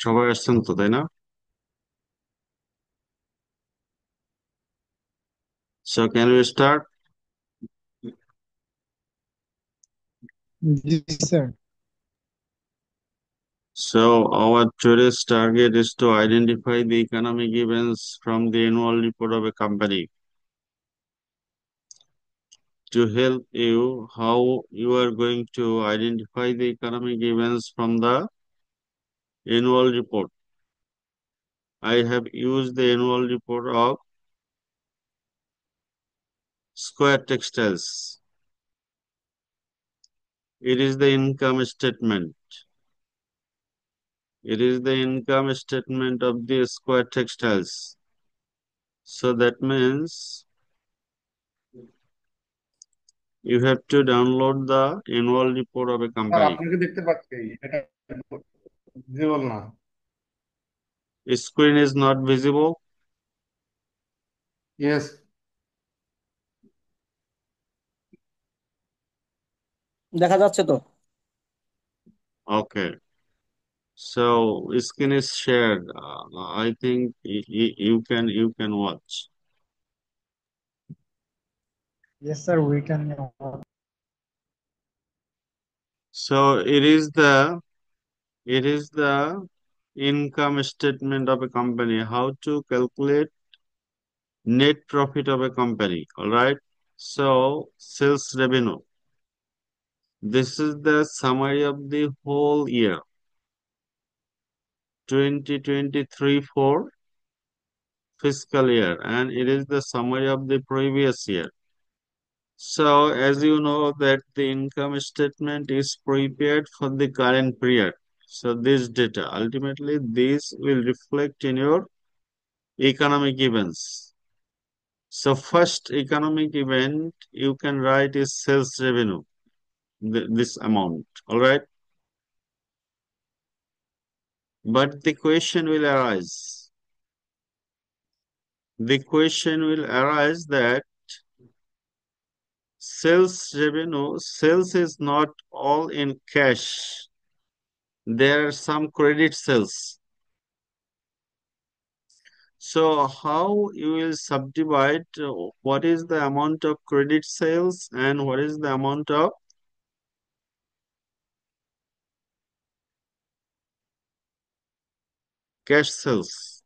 সবাই আসছেন তো, তাই না? So can we start? Yes, sir. So our today's target is to identify the economic events from the annual report of a company. To help you, how you are going to identify the economic events from the annual report. I have used the annual report of Square Textiles. It is the income statement. It is the income statement of the Square Textiles. So that means you have to download the annual report of a sir company. আপনাকে দেখতে পাচ্ছি এটা visible না। Screen is not visible. Yes. দেখা যাচ্ছে তো। Okay. So screen is shared. I think you can watch. Yes, sir, we can. So it is the income statement of a company. How to calculate net profit of a company. All right. So sales revenue. This is the summary of the whole year 2023 for fiscal year, and it is the summary of the previous year. So as you know that the income statement is prepared for the current period. So this data, ultimately this will reflect in your economic events. So first economic event you can write is sales revenue, this amount, all right? But the question will arise. The question will arise that sales revenue, sales is not all in cash. There are some credit sales. So how you will subdivide what is the amount of credit sales and what is the amount of cash sales?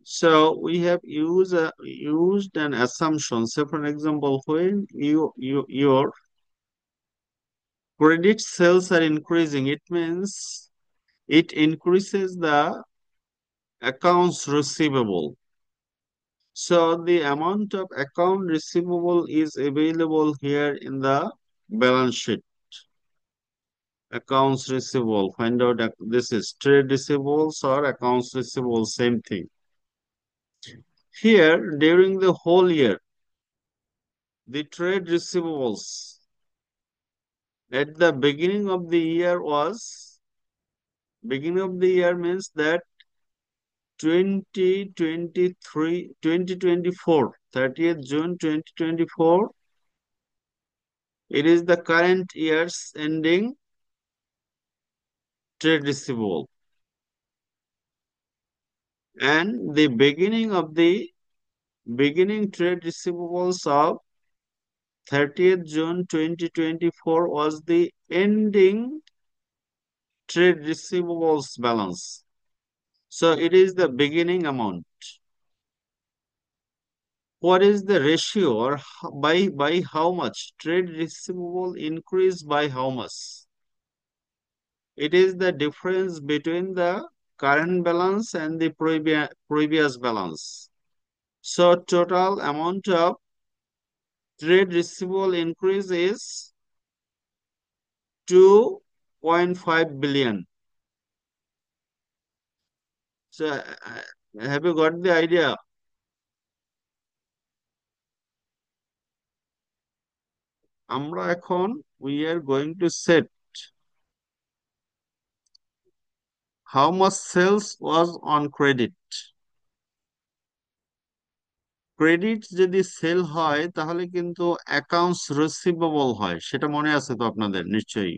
So we have used an assumption. So for example, when your credit sales are increasing, it means it increases the accounts receivable. So the amount of account receivable is available here in the balance sheet. Accounts receivable, find out this is trade receivables or accounts receivable, same thing. Here, during the whole year, the trade receivables at the beginning of the year means that 2023, 2024, 30th June 2024, it is the current year's ending trade receivable. And the beginning trade receivables of 30th June 2024 was the ending trade receivables balance. So it is the beginning amount. What is the ratio or by how much? Trade receivable increase by how much? It is the difference between the current balance and the previous balance. So total amount of trade receivable increase is 2.5 billion. So have you got the idea? আমরা এখন we are going to set how much sales was on credit. Credit যদি sell হয় তাহলে কিন্তু accounts receivable হয়, সেটা মনে আছে তো আপনাদের নিশ্চয়ই।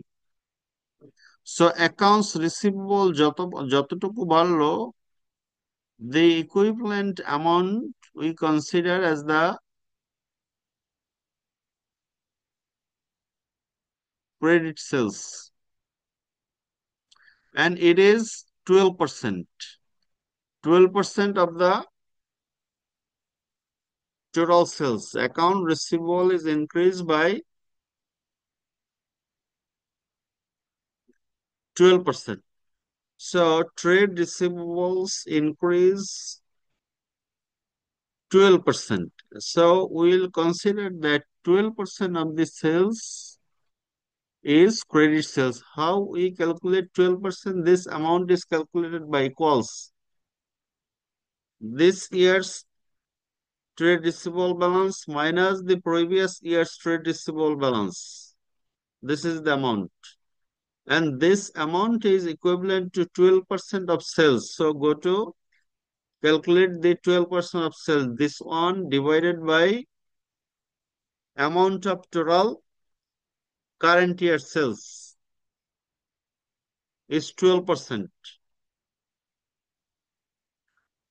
So accounts receivable যতটুকু বাড়লো, the equivalent amount we consider as the credit sales, and it is 12%. 12% of the total sales. Account receivable is increased by 12%. So trade receivables increase 12%. So we'll consider that 12% of the sales is credit sales. How we calculate 12%? This amount is calculated by equals this year's trade receivable balance minus the previous year's trade receivable balance. This is the amount. And this amount is equivalent to 12% of sales. So go to calculate the 12% of sales. This one divided by amount of total current year sales is 12%.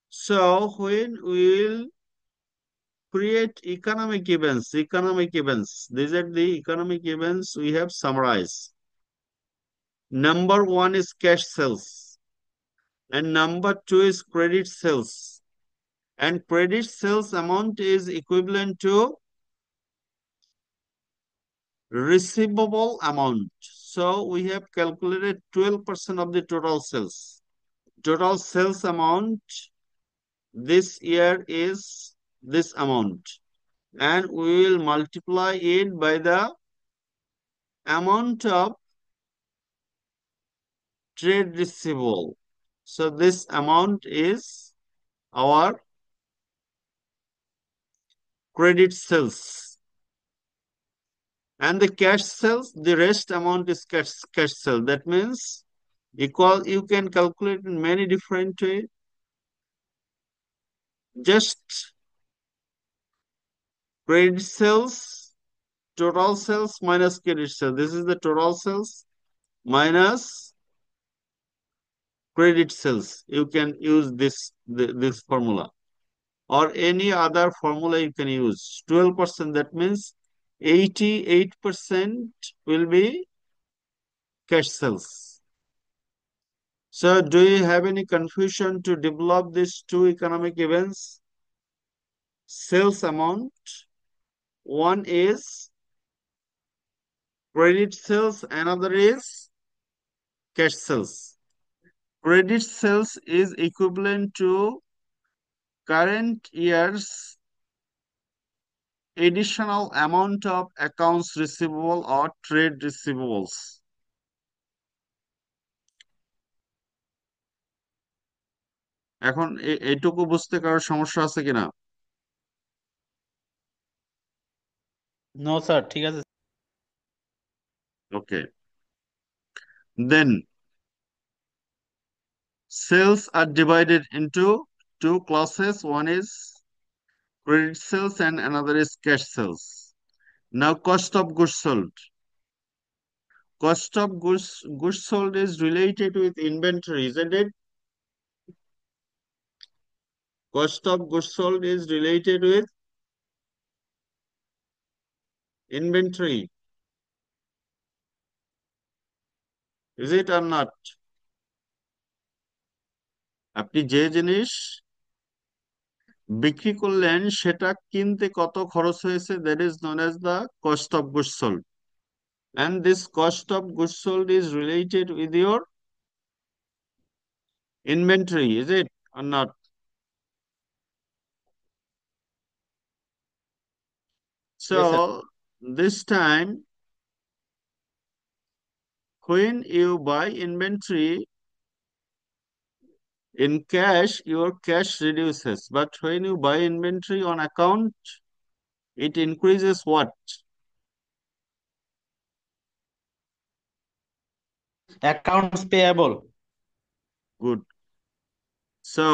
So when we will create economic events, these are the economic events we have summarized. Number one is cash sales, and number two is credit sales. And credit sales amount is equivalent to receivable amount. So we have calculated 12% of the total sales. Total sales amount this year is this amount. And we will multiply it by the amount of trade receivable. So this amount is our credit sales. And the cash sales, the rest amount is cash sales. That means you can calculate in many different ways. Just credit sales, total sales minus credit sales. This is the total sales minus credit sales. You can use this formula or any other formula you can use. 12%, that means 88% will be cash sales. So do you have any confusion to develop these two economic events? Sales amount, one is credit sales, another is cash sales. Credit sales is equivalent to current year's additional amount of accounts receivable or trade receivables. এখন এইটুকু বুঝতে কারোর সমস্যা আছে কিনা? No sir, ঠিক আছে। Okay. Then sales are divided into two classes. One is credit sales and another is cash sales. Now cost of goods sold. Cost of goods sold is related with inventory, isn't it? Cost of goods sold is related with inventory. Is it or not? আপনি যে জিনিস বিক্রি করলেন সেটা কিনতে কত খরচ হয়েছে, that is known as the cost of goods sold. And this cost of goods sold is related with your inventory, is it or not? So this time when you buy inventory in cash, your cash reduces. But when you buy inventory on account, it increases what? Accounts payable. Good. So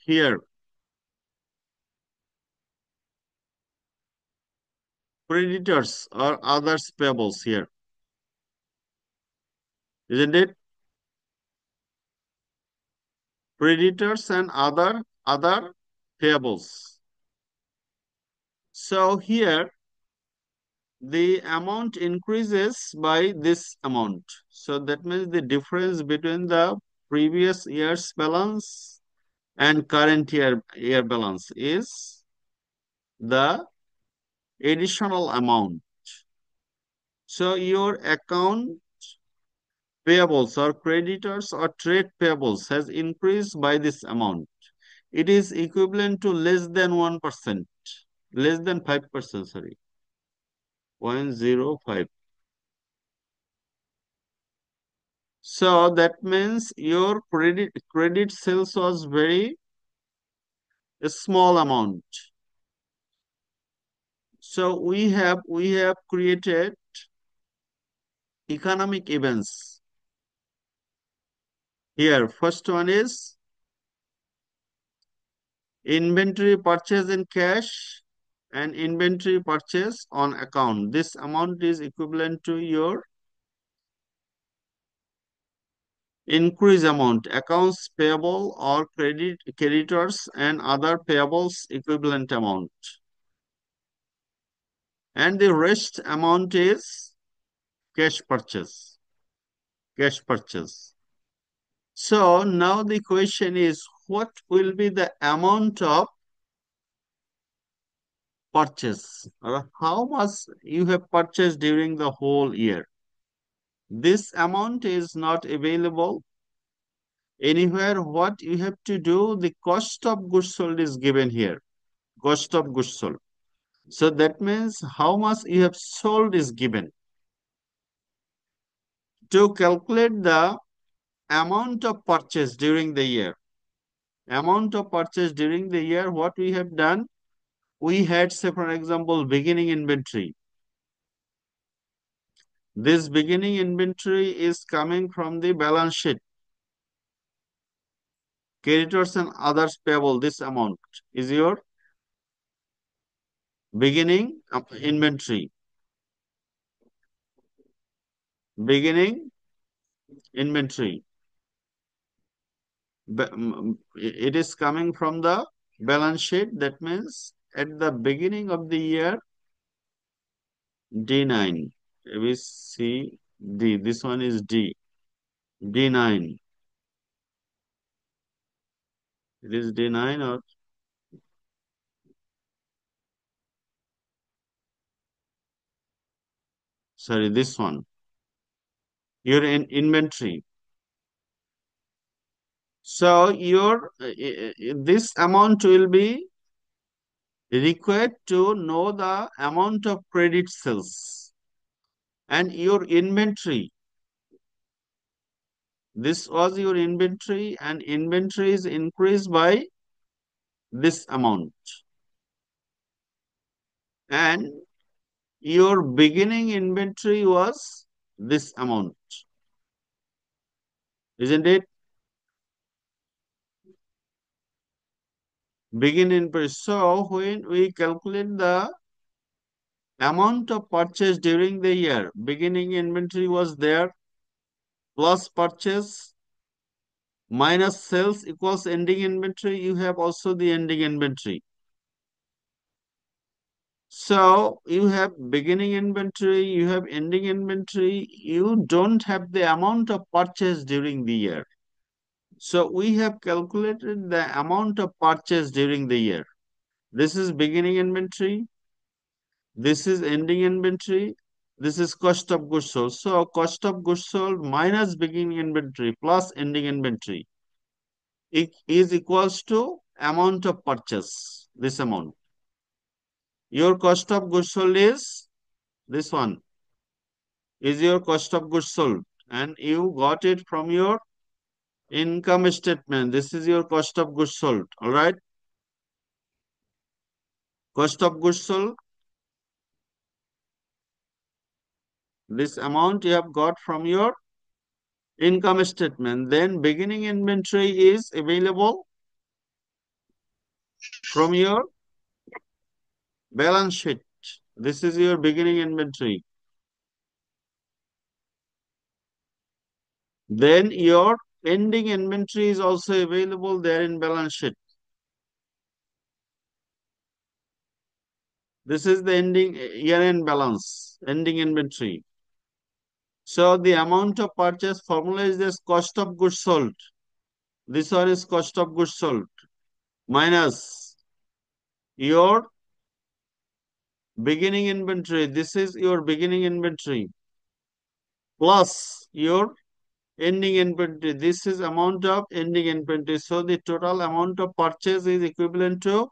here, creditors or others payables here. isn't it? Creditors and other payables. So here the amount increases by this amount. So that means the difference between the previous year's balance and current year balance is the additional amount. So your account payables or creditors or trade payables has increased by this amount. It is equivalent to less than 1%, less than 5%, sorry, 0.05. So that means your credit sales was very small amount. So we have created economic events. Here, first one is inventory purchase in cash and inventory purchase on account. This amount is equivalent to your increase amount, accounts payable or creditors and other payables equivalent amount. And the rest amount is cash purchase. Cash purchase. So now the question is, what will be the amount of purchase? Or how much you have purchased during the whole year? This amount is not available anywhere. What you have to do, the cost of goods sold is given here. Cost of goods sold. So that means how much you have sold is given. To calculate the amount of purchase during the year, what we have done, we had, say for example, beginning inventory. This beginning inventory is coming from the balance sheet. Creditors and others payable, this amount is your beginning inventory. Beginning inventory. It is coming from the balance sheet. That means at the beginning of the year, D9, we see D, this one is D, D9. It is D9 or sorry, this one. Your inventory. So your this amount will be required to know the amount of credit sales and your inventory. This was your inventory and inventory is increased by this amount. And your beginning inventory was this amount. Isn't it? Begin inventory. So when we calculate the amount of purchase during the year, beginning inventory was there, plus purchase minus sales equals ending inventory. You have also the ending inventory. So you have beginning inventory, you have ending inventory. You don't have the amount of purchase during the year. So we have calculated the amount of purchase during the year. This is beginning inventory. This is ending inventory. This is cost of goods sold. So cost of goods sold minus beginning inventory plus ending inventory is equals to amount of purchase, this amount. Your cost of goods sold is this one, is your cost of goods sold, and you got it from your income statement. This is your cost of goods sold, all right? Cost of goods sold, this amount you have got from your income statement. Then beginning inventory is available from your balance sheet. This is your beginning inventory. Then your ending inventory is also available there in balance sheet. This is the ending year-end balance, ending inventory. So the amount of purchase formula is this cost of goods sold. This one is cost of goods sold minus your beginning inventory. This is your beginning inventory plus your ending inventory. This is amount of ending inventory. So the total amount of purchase is equivalent to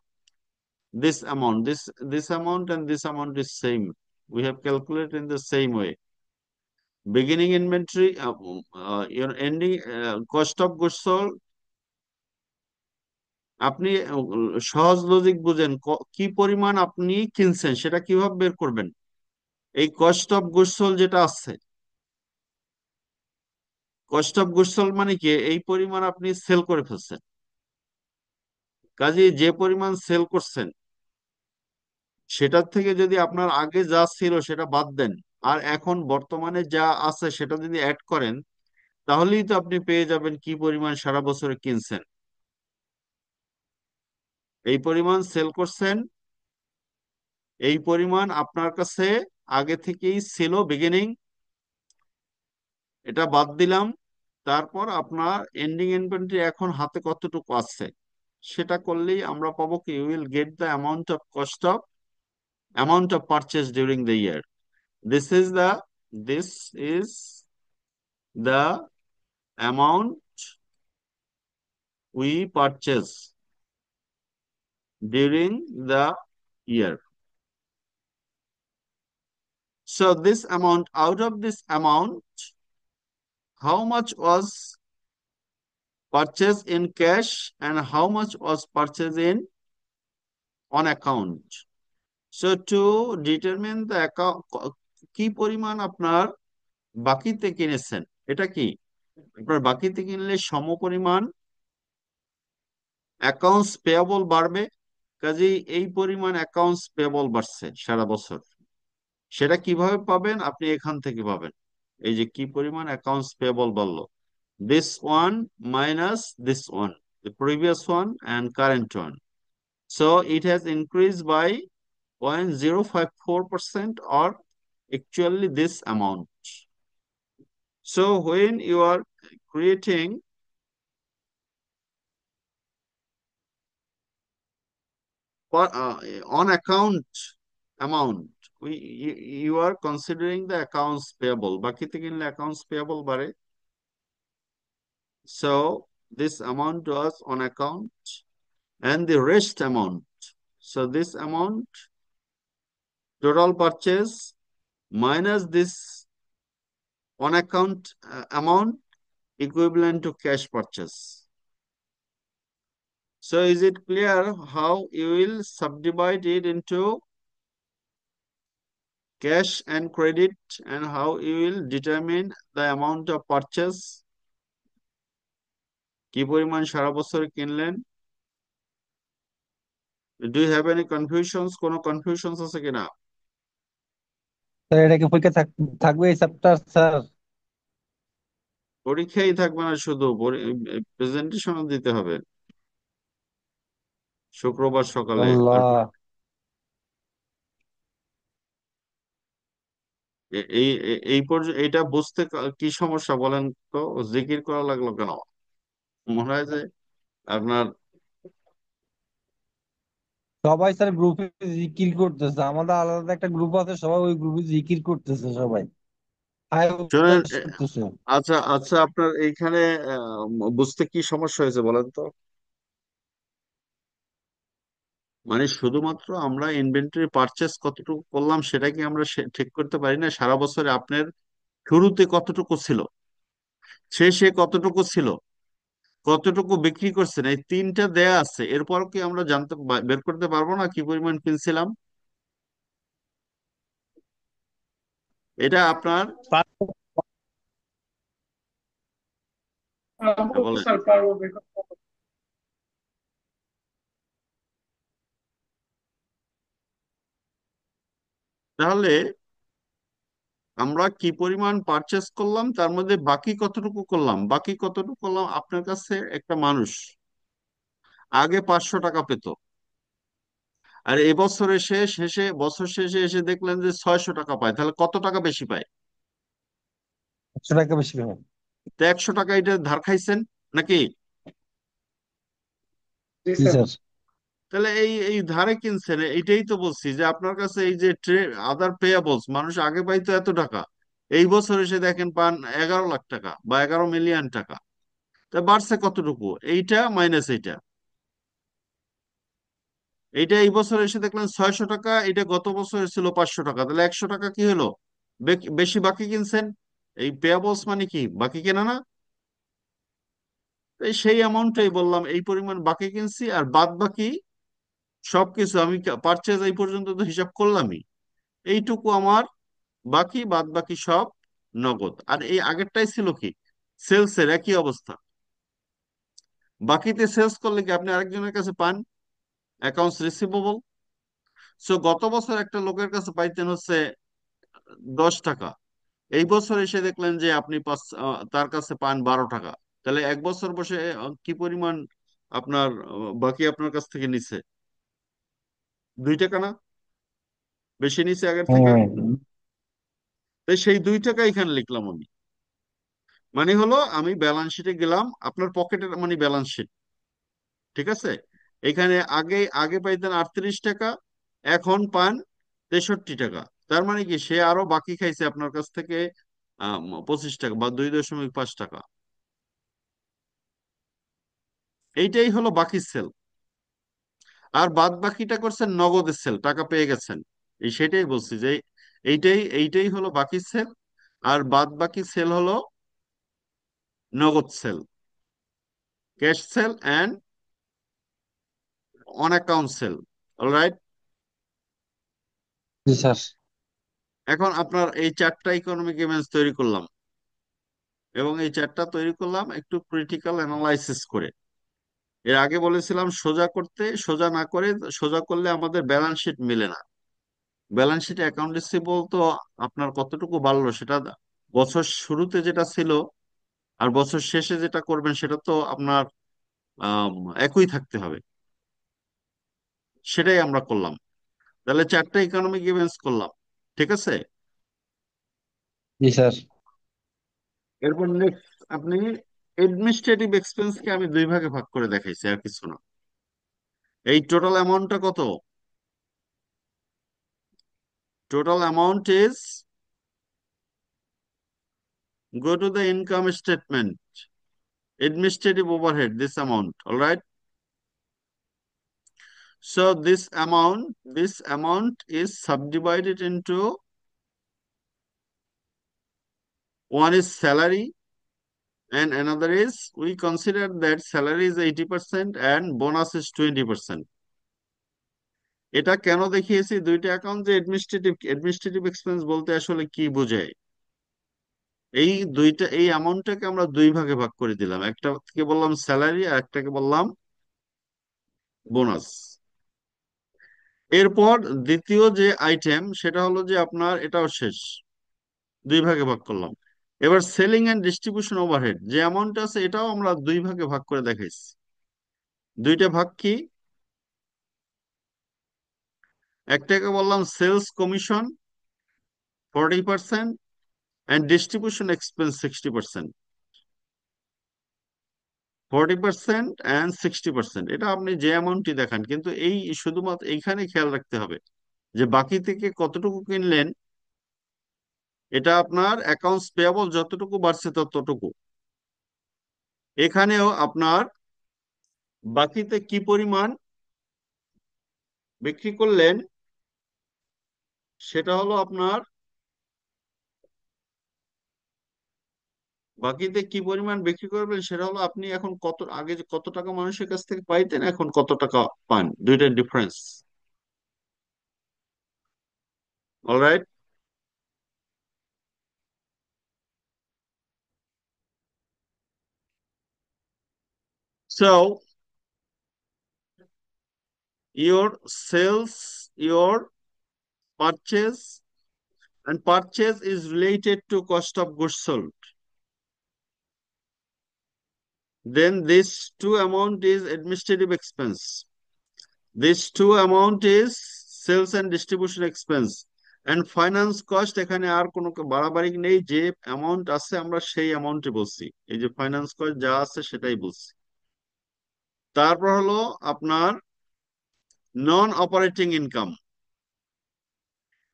this amount. This amount and this amount is same. We have calculated in the same way. Beginning inventory, your ending cost of goods sold. আপনি সহজ logic বুঝেন কি পরিমাণ আপনি কিনছেন সেটা কিভাবে বের করবেন? এই কস্ট অফ গুডস সোল্ড যেটা আছে, কস্ট অফ গুডস সোল্ড মানে কি এই পরিমাণ আপনি সেল করে ফেলছেন। কাজে যে পরিমাণ সেল করছেন সেটার থেকে যদি আপনার আগে যা ছিল সেটা বাদ দেন আর এখন বর্তমানে যা আছে সেটা যদি অ্যাড করেন তাহলেই তো আপনি পেয়ে যাবেন কি পরিমাণ সারা বছরে কিনছেন। এই পরিমাণ সেল করছেন, এই পরিমাণ আপনার কাছে আগে থেকেই ছিল বিগিনিং, এটা বাদ দিলাম। তারপর আপনার এন্ডিং ইনভেন্টরি এখন হাতে কতটুকু আছে সেটা করলেই আমরা পাবো কি you will get the amount of purchase during the year. This is the amount we purchase during the year. So this amount, out of this amount, how much was purchased in cash and how much was purchased in on account? So to determine the account, কি পরিমাণ আপনার বাকিতে কিনেছেন, এটা কি আপনার বাকিতে কিনলে সমপরিমাণ অ্যাকাউন্টস পেয়েবল বাড়বে। কাজেই এই পরিমাণ অ্যাকাউন্টস পেয়েবল বাড়ছে সারা বছর। সেটা কিভাবে পাবেন? আপনি এখান থেকে পাবেন। এই যে কি পরিমাণ অ্যাকাউন্টস পেয়েবল বাড়লো, this one minus this one, the previous one and current one. So it has increased by 0.054% or actually this amount. So when you are creating on account amount, you are considering the accounts payable. বাকিতে কিনলে accounts payable বাড়ে। So this amount was on account and the rest amount. So this amount, total purchase minus this on account amount equivalent to cash purchase. So is it clear how you will subdivide it into cash and credit and how you will determine the amount of purchase? কি পরিমাণ সারা বছর কিনলেন? Do you have any confusions? কোনো confusions আছে কিনা? Sir এটা কি পরীক্ষা থাকবে এই চ্যাপ্টার স্যার? পরীক্ষাই থাকবে না, শুধু প্রেজেন্টেশনও দিতে হবে শুক্রবার সকালে। আর আল্লাহ, এইটা বুঝতে কি সমস্যা বলেন তো? জিকির করা লাগলো কেন? মনে হয় যে আপনার সবাই স্যার গ্রুপে জিকির করতেছে, আমাদের আলাদা একটা গ্রুপ আছে, সবাই ওই গ্রুপে জিকির করতেছে, সবাই হাই শোনেন, উতাস করতেছে। আচ্ছা আচ্ছা, আপনার এইখানে বুঝতে কি সমস্যা হয়েছে বলেন তো? মানে শুধুমাত্র আমরা ইনভেন্টরি পারচেস কতটুকু করলাম সেটা কি আমরা ঠিক করতে পারি না? সারা বছরে আপনার শুরুতে কতটুকু ছিল, শেষে কতটুকু ছিল, কতটুকু বিক্রি করছেন, এই তিনটা দেয়া আছে। এরপর কি আমরা বের করতে পারবো না কি পরিমাণ কিনছিলাম? এটা আপনার বলেন। স্যার পারবো বের করতে। তাহলে আমরা কি পরিমাণ পারচেস করলাম, তার মধ্যে বাকি কতটুকু করলাম। বাকি কতটুকু করলাম, আপনার কাছে একটা মানুষ আগে 500 টাকা পেত, আর এবছরের শেষে বছর শেষে এসে দেখলেন যে 600 টাকা পায়, তাহলে কত টাকা বেশি পায়? 100 টাকা বেশি পাবেন। তো 100 টাকা এটা ধার খাইছেন নাকি? জি জি স্যার। স্যার। তাহলে এই এই ধারে কিনছেন, এইটাই তো বলছি যে আপনার কাছে এই যে আদার পেয়াবলস, মানুষ আগে পাইতো এত টাকা, এই বছর এসে দেখেন পান 11 লাখ টাকা বা 11 মিলিয়ন টাকা। তা বাড়ছে কতটুকু? এইটা মাইনাস এইটা, এইটা এই বছর এসে দেখলেন 600 টাকা, এটা গত বছর ছিল 500 টাকা, তাহলে 100 টাকা কি হলো? বেশি বাকি কিনছেন। এই পেয়াবলস মানে কি? বাকি কেনা না? এই সেই অ্যামাউন্টটাই বললাম, এই পরিমাণ বাকি কিনছি, আর বাদ বাকি সবকিছু আমি পারচেজ এই পর্যন্ত তো হিসাব করলামই, এইটুকু আমার বাকি, বাদ বাকি সব নগদ। আর এই আগেরটাই ছিল কি? সেলস এর একই অবস্থা। বাকিতে সেলস করলে কি আপনি আরেকজনের কাছে পান অ্যাকাউন্টস রিসিভেবল। সো গত বছর একটা লোকের কাছে পাইতেন হচ্ছে 10 টাকা, এই বছর এসে দেখলেন যে আপনি তার কাছে পান 12 টাকা, তাহলে এক বছর বসে কি পরিমাণ আপনার বাকি আপনার কাছ থেকে নিছে? 2 টাকা না? বেশি নিছে আগের থেকে। হুম। তাই সেই 2 টাকা এখানে লিখলাম আমি। মানে হলো আমি ব্যালেন্স শিটে গেলাম, আপনার পকেটের মানে ব্যালেন্স শিট, ঠিক আছে? এখানে আগে আগে পাইতেন 38 টাকা, এখন পান 63 টাকা। তার মানে কি সে আরো বাকি খাইছে আপনার কাছ থেকে 25 টাকা বা 2.5 টাকা। এইটাই হলো বাকি সেল। আর বাদ বাকিটা করছেন নগদের সেল, টাকা পেয়ে গেছেন। এই সেটাই বলছি যে এইটাই হলো বাকি সেল, আর বাদ বাকি সেল হলো নগদ sale, cash sale and on account sale. Alright. Ji sir. এখন আপনার এই 4টা ইকোনমিক ইভেন্টস তৈরি করলাম, এবং এই 4টা তৈরি করলাম একটু ক্রিটিক্যাল অ্যানালাইসিস করে। এর আগে বলেছিলাম সোজা করতে, সোজা না করে, সোজা করলে আমাদের ব্যালেন্স শিট মিলে না। ব্যালেন্স শিট অ্যাকাউন্ট রিসিভেবল তো আপনার কতটুকু বাড়লো সেটা বছর শুরুতে যেটা ছিল আর বছর শেষে যেটা করবেন সেটা তো আপনার আম, একই থাকতে হবে। সেটাই আমরা করলাম। তাহলে 4টা ইকোনমিক ইভেন্টস করলাম, ঠিক আছে? জি স্যার। এরপর নেক্সট আপনি এডমিনিস্ট্রেটিভ এক্সপেন্সকে আমি দুই ভাগে ভাগ করে দেখাইছি, আর কিছু না। এই টোটাল অ্যামাউন্টটা কত? Total amount is, go to the income statement, administrative overhead, this amount, all right? So this amount is subdivided into, one is salary and another is, we consider that salary is 80% and bonus is 20%. এটা কেন দেখিয়েছি দুইটা account, যে administrative expense বলতে আসলে কি বোঝায়। এই অ্যামাউন্টটাকে আমরা দুই ভাগে ভাগ করে দিলাম, একটাকে বললাম স্যালারি আর একটাকে বললাম বোনাস। এরপর দ্বিতীয় যে আইটেম সেটা হলো যে আপনার এটাও শেষ, দুই ভাগে ভাগ করলাম। এবার সেলিং এন্ড ডিস্ট্রিবিউশন ওভারহেড যে অ্যামাউন্ট আছে, এটাও আমরা দুই ভাগে ভাগ করে দেখাইছি। দুইটা ভাগ কি? একটাকে বললাম sales commission 40% and distribution expense 60%। 40% and 60%, এটা আপনি যে অ্যামাউন্টই দেখান, কিন্তু এই শুধুমাত্র এইখানে খেয়াল রাখতে হবে যে বাকি থেকে কতটুকু কিনলেন, এটা আপনার অ্যাকাউন্টস পেয়াবল যতটুকু বাড়ছে ততটুকু। এখানেও আপনার বাকিতে কি পরিমাণ বিক্রি করলেন সেটা হলো আপনার, বাকিতে কি পরিমাণ বিক্রি করবেন সেটা হলো আপনি এখন কত, আগে যে কত টাকা মানুষের কাছ থেকে পাইতেন এখন কত টাকা পান, দুইটার difference. Alright. So your sales, your purchase and purchase is related to cost of goods sold. Then this two amount is administrative expense. This two amount is sales and distribution expense. And finance cost, এখানে আর কোনো বাড়াবাড়ি নেই, যে amount আছে আমরা সেই অ্যামাউন্টই বলছি, এই যে ফাইন্যান্স কস্ট যা আছে সেটাই বলছি। তারপর হলো আপনার নন অপারেটিং ইনকাম।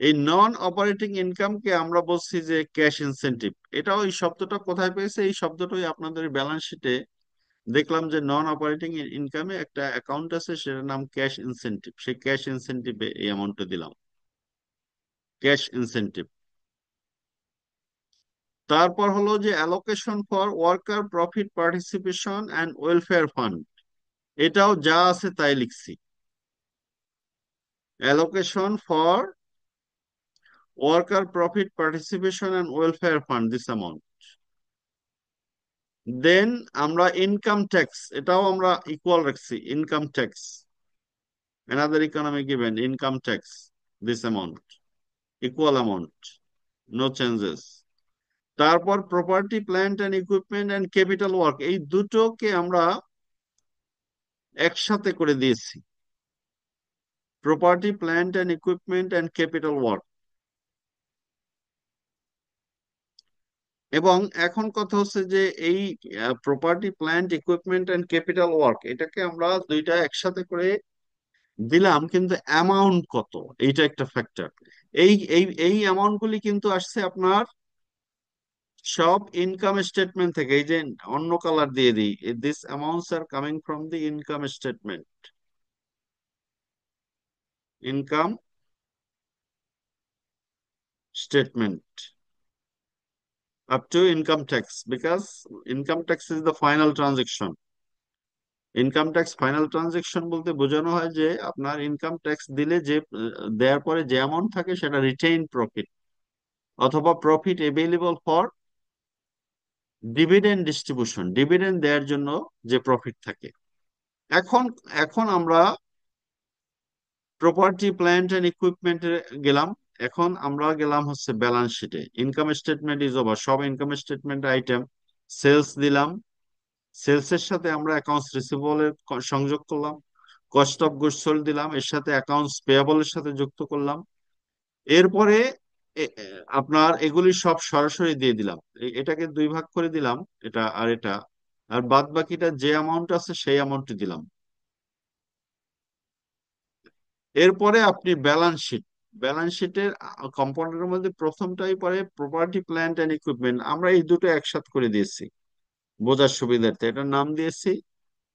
এই নন অপারেটিং ইনকামকে আমরা বলছি যে ক্যাশ ইনসেন্টিভ। এটাও, এই শব্দটা কোথায় পেয়েছে? এই শব্দটাই আপনাদের ব্যালেন্স শিটে দেখলাম যে নন অপারেটিং ইনকামে একটা অ্যাকাউন্ট আছে, সেটার নাম ক্যাশ ইনসেন্টিভ। সেই ক্যাশ ইনসেন্টিভে এই অ্যামাউন্টটা দিলাম, ক্যাশ ইনসেন্টিভ। তারপর হলো যে allocation for worker profit participation and welfare fund, এটাও যা আছে তাই লিখছি, allocation for worker profit participation and welfare fund, this amount. Then আমরা ইনকাম ট্যাক্স, এটাও আমরা ইকুয়াল রাখছি, income tax, another economic event, income tax, this amount, equal amount, no changes. তারপর property plant and equipment and capital work, এই দুটোকে আমরা একসাথে করে দিয়েছি, property plant and equipment and capital work. এবং এখন কথা হচ্ছে যে এই property plant equipment and capital work, এটাকে আমরা দুইটা একসাথে করে দিলাম, কিন্তু অ্যামাউন্ট কত, এইটা একটা ফ্যাক্টর। এই এই এই অ্যামাউন্ট গুলি কিন্তু আসছে আপনার সব ইনকাম স্টেটমেন্ট থেকে। এই যে অন্য কালার দিয়ে দিই, this amounts R coming from the income statement, income statement up to income tax, because income tax is the final transaction. Income tax final transaction বলতে বোঝানো হয় যে আপনার ইনকাম ট্যাক্স দিলে যে দেওয়ার পরে যে অ্যামাউন্ট থাকে সেটা রিটেইন প্রফিট অথবা profit available for dividend distribution, dividend দেওয়ার জন্য যে প্রফিট থাকে। এখন এখন আমরা প্রপার্টি প্ল্যান্ট এন্ড ইকুইপমেন্টে গেলাম, এখন আমরা গেলাম হচ্ছে ব্যালেন্স শিটে। ইনকাম স্টেটমেন্ট ইজ ওভার, সব ইনকাম স্টেটমেন্ট আইটেম, সেলস দিলাম, সেলস এর সাথে আমরা অ্যাকাউন্টস রিসিভেবল এর সংযোগ করলাম, কস্ট অফ গুডস সোল্ড দিলাম, এর সাথে অ্যাকাউন্টস পেয়াবল এর সাথে যুক্ত করলাম। এরপরে আপনার এগুলি সব সরাসরি দিয়ে দিলাম, এটাকে দুই ভাগ করে দিলাম, এটা আর এটা, আর বাদ বাকিটা যে অ্যামাউন্ট আছে সেই অ্যামাউন্টই দিলাম। এরপরে আপনি ব্যালেন্স শিট, ব্যালেন্স শিটের কম্পোনেন্টের মধ্যে প্রথমটাই পরে প্রপার্টি প্ল্যান্ট এন্ড ইকুইপমেন্ট, আমরা এই দুটো একসাথে করে দিয়েছি বোঝার সুবিধার্থে, এটার নাম দিয়েছি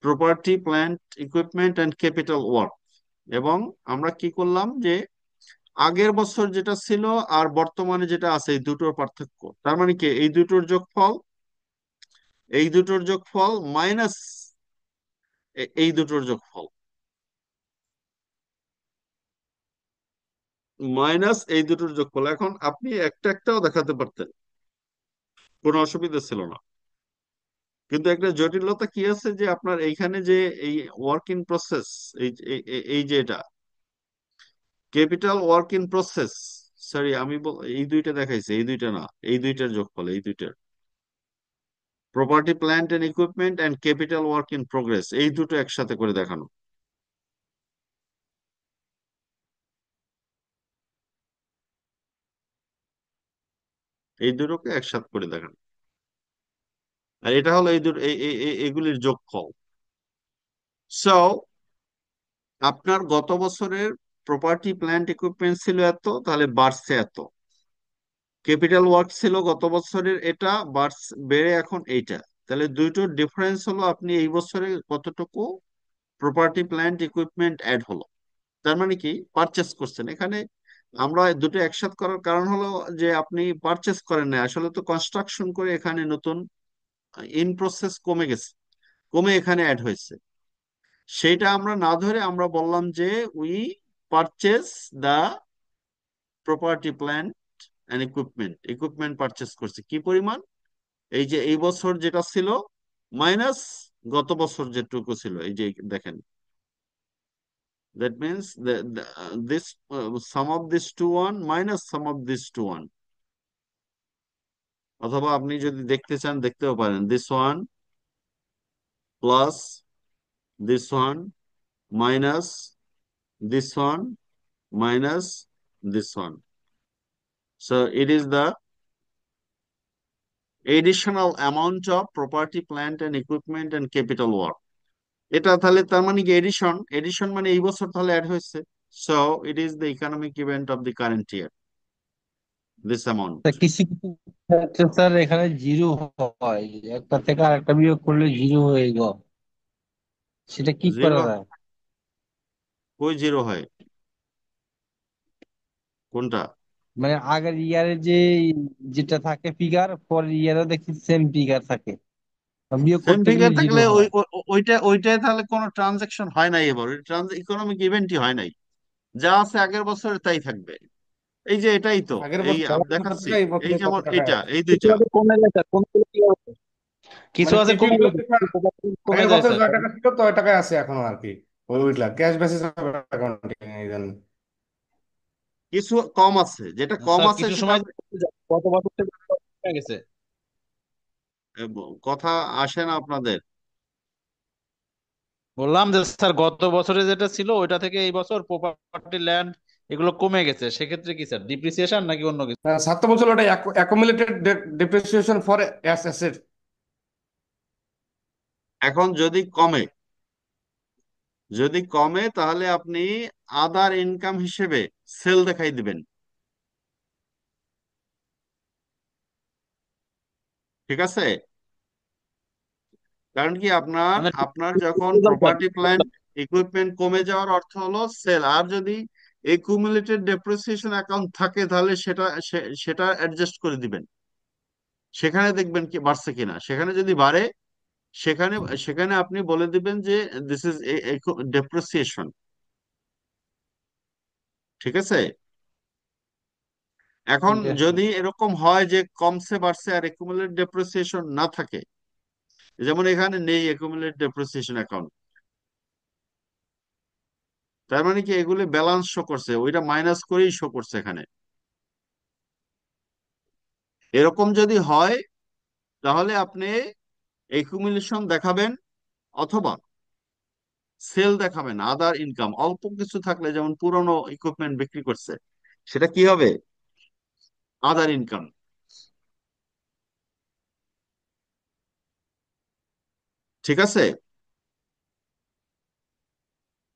property plant equipment and capital work. এবং আমরা কি করলাম যে আগের বছর যেটা ছিল আর বর্তমানে যেটা আছে এই দুটোর পার্থক্য, তার মানে কি এই দুটোর যোগফল, এই দুটোর যোগফল মাইনাস এই দুটোর যোগফল, মাইনাস এই দুটোর যোগফল। এখন আপনি একটা একটাও দেখাতে পারতেন, কোনো অসুবিধা ছিল না, কিন্তু একটা জটিলতা কি আছে যে আপনার এইখানে যে এই ওয়ার্ক ইন প্রসেস, এই এই যে এটা capital work in process, sorry আমি এই দুইটা দেখাইছি, এই দুইটা না, এই দুইটার যোগফল, এই দুইটার property plant and equipment and capital work in progress, এই দুটো একসাথে করে দেখানো, এই দুটোকে একসাথে করে দেখানো, আর এটা হলো এই দুটো এগুলির যোগফল। সো আপনার গত বছরের প্রপার্টি প্ল্যান্ট ইকুইপমেন্ট ছিল এত, তাহলে বাড়ছে এত, ক্যাপিটাল ওয়ার্ক ছিল গত বছরের এটা, বেড়ে এখন এইটা, তাহলে দুইটোর ডিফারেন্স হলো আপনি এই বছরে কতটুকু প্রপার্টি প্ল্যান্ট ইকুইপমেন্ট অ্যাড হলো, তার মানে কি পারচেস করছেন। এখানে আমরা দুটো একসাথে করার কারণ হলো যে আপনি পারচেস করেন না, আসলে তো কনস্ট্রাকশন করে এখানে নতুন ইন প্রসেস কমে গেছে, কমে এখানে অ্যাড হয়েছে, সেইটা আমরা না ধরে আমরা বললাম যে we purchase the property plant and equipment, equipment purchase করছে কি পরিমাণ, এই যে এই বছর যেটা ছিল মাইনাস গত বছর যেটুকু ছিল, এই যে দেখেন That means this sum of this two one minus sum of this two one. অথবা আপনি যদি দেখতে চান দেখতেও পারেন, this one plus this one minus this one minus this one. So it is the additional amount of property, plant and equipment and capital work. এটা তাহলে তার মানে কি এডিশন, এডিশন মানে এই বছর তাহলে অ্যাড হয়েছে। So it is the economic event of the current year, this amount. তা কিছু কিছু ক্ষেত্রে স্যার এখানে জিরো হয়, একটা থেকে আরেকটা বিয়োগ করলে জিরো হয়ে গেল, সেটা কি করা জিরো? যায়? কই জিরো হয়? কোনটা? মানে আগের ইয়ারে যে যেটা থাকে ফিগার, পরের ইয়ারে দেখি সেম ফিগার থাকে, বিয়োগ সেম করতে গেলে ফিগার জিরো থাকলে হয়। ওইটাই তাহলে কোনো ট্রানজাকশন হয় নাই, এবার ইকোনমিক ইভেন্টই হয় নাই, যা আছে আগের বছরে তাই থাকবে। এই যে এটাই তো, আগের এই বছর আমি কত দেখাচ্ছি, টাকা, এই এই বছরে কত যেমন টাকা এইটা, আছে? এই কিছু দুইটা। আছে কমে যায় স্যার, কোনগুলো কি হবে? কিছু মানে আছে কি কি কমে গেছে, কিছু কমে আগের যায় বছর স্যার। কয় টাকা ছিল তো ওই টাকায় আছে এখনো আর কি, ওইগুলা ক্যাশ বেসিস অ্যাকাউন্টিং এই জন্য। কিছু কম আছে, যেটা কম স্যার আছে কিছু সেটা সময় কমে যায়, গত বছর থেকে কমে গেছে। কথা আসে না আপনাদের। বললাম যে স্যার গত বছরে যেটা ছিল ওইটা থেকে এই বছর প্রপার্টি, ল্যান্ড এগুলো কমে গেছে, সেক্ষেত্রে কি স্যার ডিপ্রিসিয়েশন নাকি অন্য কিছু? 7 বছর ওটা অ্যাকুমুলেটেড ডিপ্রিসিয়েশন ফর অ্যাসেট। এখন যদি কমে তাহলে আপনি আদার ইনকাম হিসেবে সেল দেখাই দিবেন, ঠিক আছে? কারণ কি আপনার মানে আপনার যখন স্যার, প্রপার্টি, প্ল্যান্ট, ইকুইপমেন্ট কমে যাওয়ার অর্থ হলো সেল। আর যদি একুমুলেটেড ডেপ্রিসিয়েশন অ্যাকাউন্ট থাকে তাহলে সেটা অ্যাডজাস্ট করে দিবেন, সেখানে দেখবেন কি বাড়ছে কিনা। সেখানে যদি বাড়ে, সেখানে সেখানে আপনি বলে দিবেন যে দিস ইজ ডেপ্রিসিয়েশন, ঠিক আছে? এখন ঠিক আছে। যদি এরকম হয় যে কমছে বাড়ছে আর একুমুলেটেড ডেপ্রিসিয়েশন না থাকে, যেমন এখানে নেই একুমুলেটেড ডেপ্রিসিয়েশন অ্যাকাউন্ট, তার মানে কি এগুলি ব্যালেন্স শো করছে, ওইটা মাইনাস করেই শো করছে এখানে। এরকম যদি হয় তাহলে আপনি একুমুলেশন দেখাবেন অথবা সেল দেখাবেন, আদার ইনকাম। অল্প কিছু থাকলে যেমন পুরনো ইকুইপমেন্ট বিক্রি করছে, সেটা কি হবে? আদার ইনকাম, ঠিক আছে?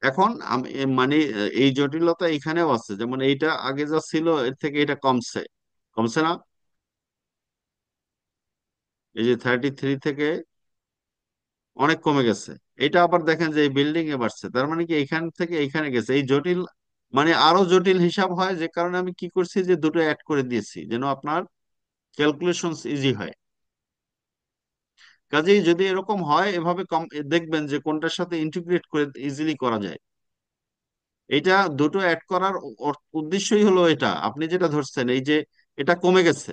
এখন আমি মানে এই জটিলতা এখানেও আছে, যেমন এইটা আগে যা ছিল এর থেকে এটা কমছে, কমছে না? এই যে 33 থেকে অনেক কমে গেছে। এটা আবার দেখেন যে এই বিল্ডিং এ বাড়ছে, তার মানে কি এখান থেকে এইখানে গেছে। এই জটিল মানে আরো জটিল হিসাব হয়, যে কারণে আমি কি করছি যে দুটো অ্যাড করে দিয়েছি যেন আপনার ক্যালকুলেশন ইজি হয়। কাজেই যদি এরকম হয় এভাবে কম দেখবেন যে কোনটার সাথে ইন্টিগ্রেট করে ইজিলি করা যায়। এটা দুটো অ্যাড করার উদ্দেশ্যই হলো এটা, আপনি যেটা ধরছেন এই যে এটা কমে গেছে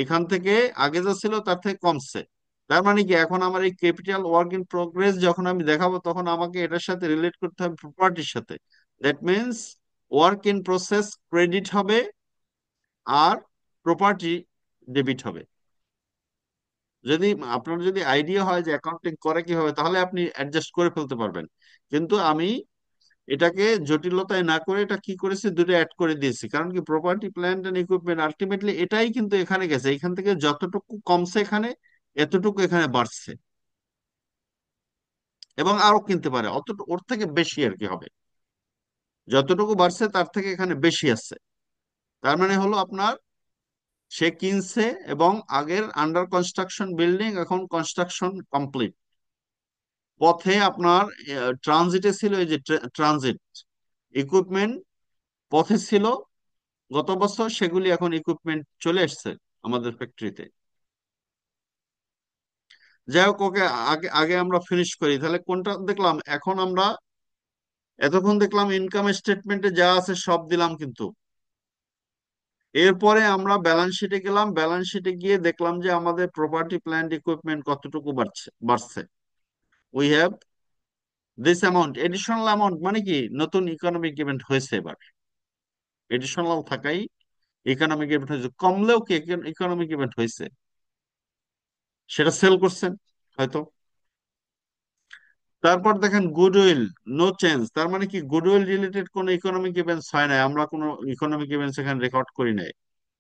এখান থেকে, আগে যা ছিল তার থেকে কমছে। তার মানে কি এখন আমার এই ক্যাপিটাল ওয়ার্ক ইন প্রোগ্রেস যখন আমি দেখাবো তখন আমাকে এটার সাথে রিলেট করতে হবে প্রপার্টির সাথে। That means work in process credit হবে আর প্রপার্টি ডেবিট হবে। যদি আপনার যদি আইডিয়া হয় যে অ্যাকাউন্টিং করে কিভাবে তাহলে আপনি অ্যাডজাস্ট করে ফেলতে পারবেন। কিন্তু আমি এটাকে জটিলতায় না করে এটা কি করেছি, দুটো অ্যাড করে দিয়েছি। কারণ কি property, plant and equipment ultimately এটাই কিন্তু এখানে গেছে, এখান থেকে যতটুকু কমছে এখানে এতটুকু এখানে বাড়ছে, এবং আরো কিনতে পারে অত, ওর থেকে বেশি আর কি হবে। যতটুকু বাড়ছে তার থেকে এখানে বেশি আছে। তার মানে হলো আপনার সে কিনছে এবং আগের আন্ডার কনস্ট্রাকশন বিল্ডিং এখন কনস্ট্রাকশন কমপ্লিট। পথে আপনার ট্রানজিটে ছিল, এই যে ট্রানজিট ইকুইপমেন্ট পথে ছিল গত বছর, সেগুলি এখন ইকুইপমেন্ট চলে এসছে আমাদের ফ্যাক্টরিতে। যাই হোক, ওকে আগে আগে আমরা ফিনিশ করি। তাহলে কোনটা দেখলাম এখন আমরা? এতক্ষণ দেখলাম ইনকাম স্টেটমেন্টে যা আছে সব দিলাম, কিন্তু এরপরে আমরা ব্যালেন্স শিটে গেলাম। ব্যালেন্স শিটে গিয়ে দেখলাম যে আমাদের প্রপার্টি, প্ল্যান্ট, ইকুইপমেন্ট কতটুকু বাড়ছে বাড়ছে। We have this amount, additional amount মানে কি নতুন ইকোনমিক ইভেন্ট হয়েছে এবার, এডিশনাল থাকাই ইকোনমিক ইভেন্ট হয়েছে, কমলেও কি ইকোনমিক ইভেন্ট হয়েছে, সেটা সেল করছেন হয়তো। তারপর দেখেন গুডউইল, নো চেঞ্জ, তার মানে কি গুডউইল রিলেটেড কোনো ইকোনমিক ইভেন্টস হয় নাই, আমরা কোনো ইকোনমিক ইভেন্টস এখানে রেকর্ড করি নাই।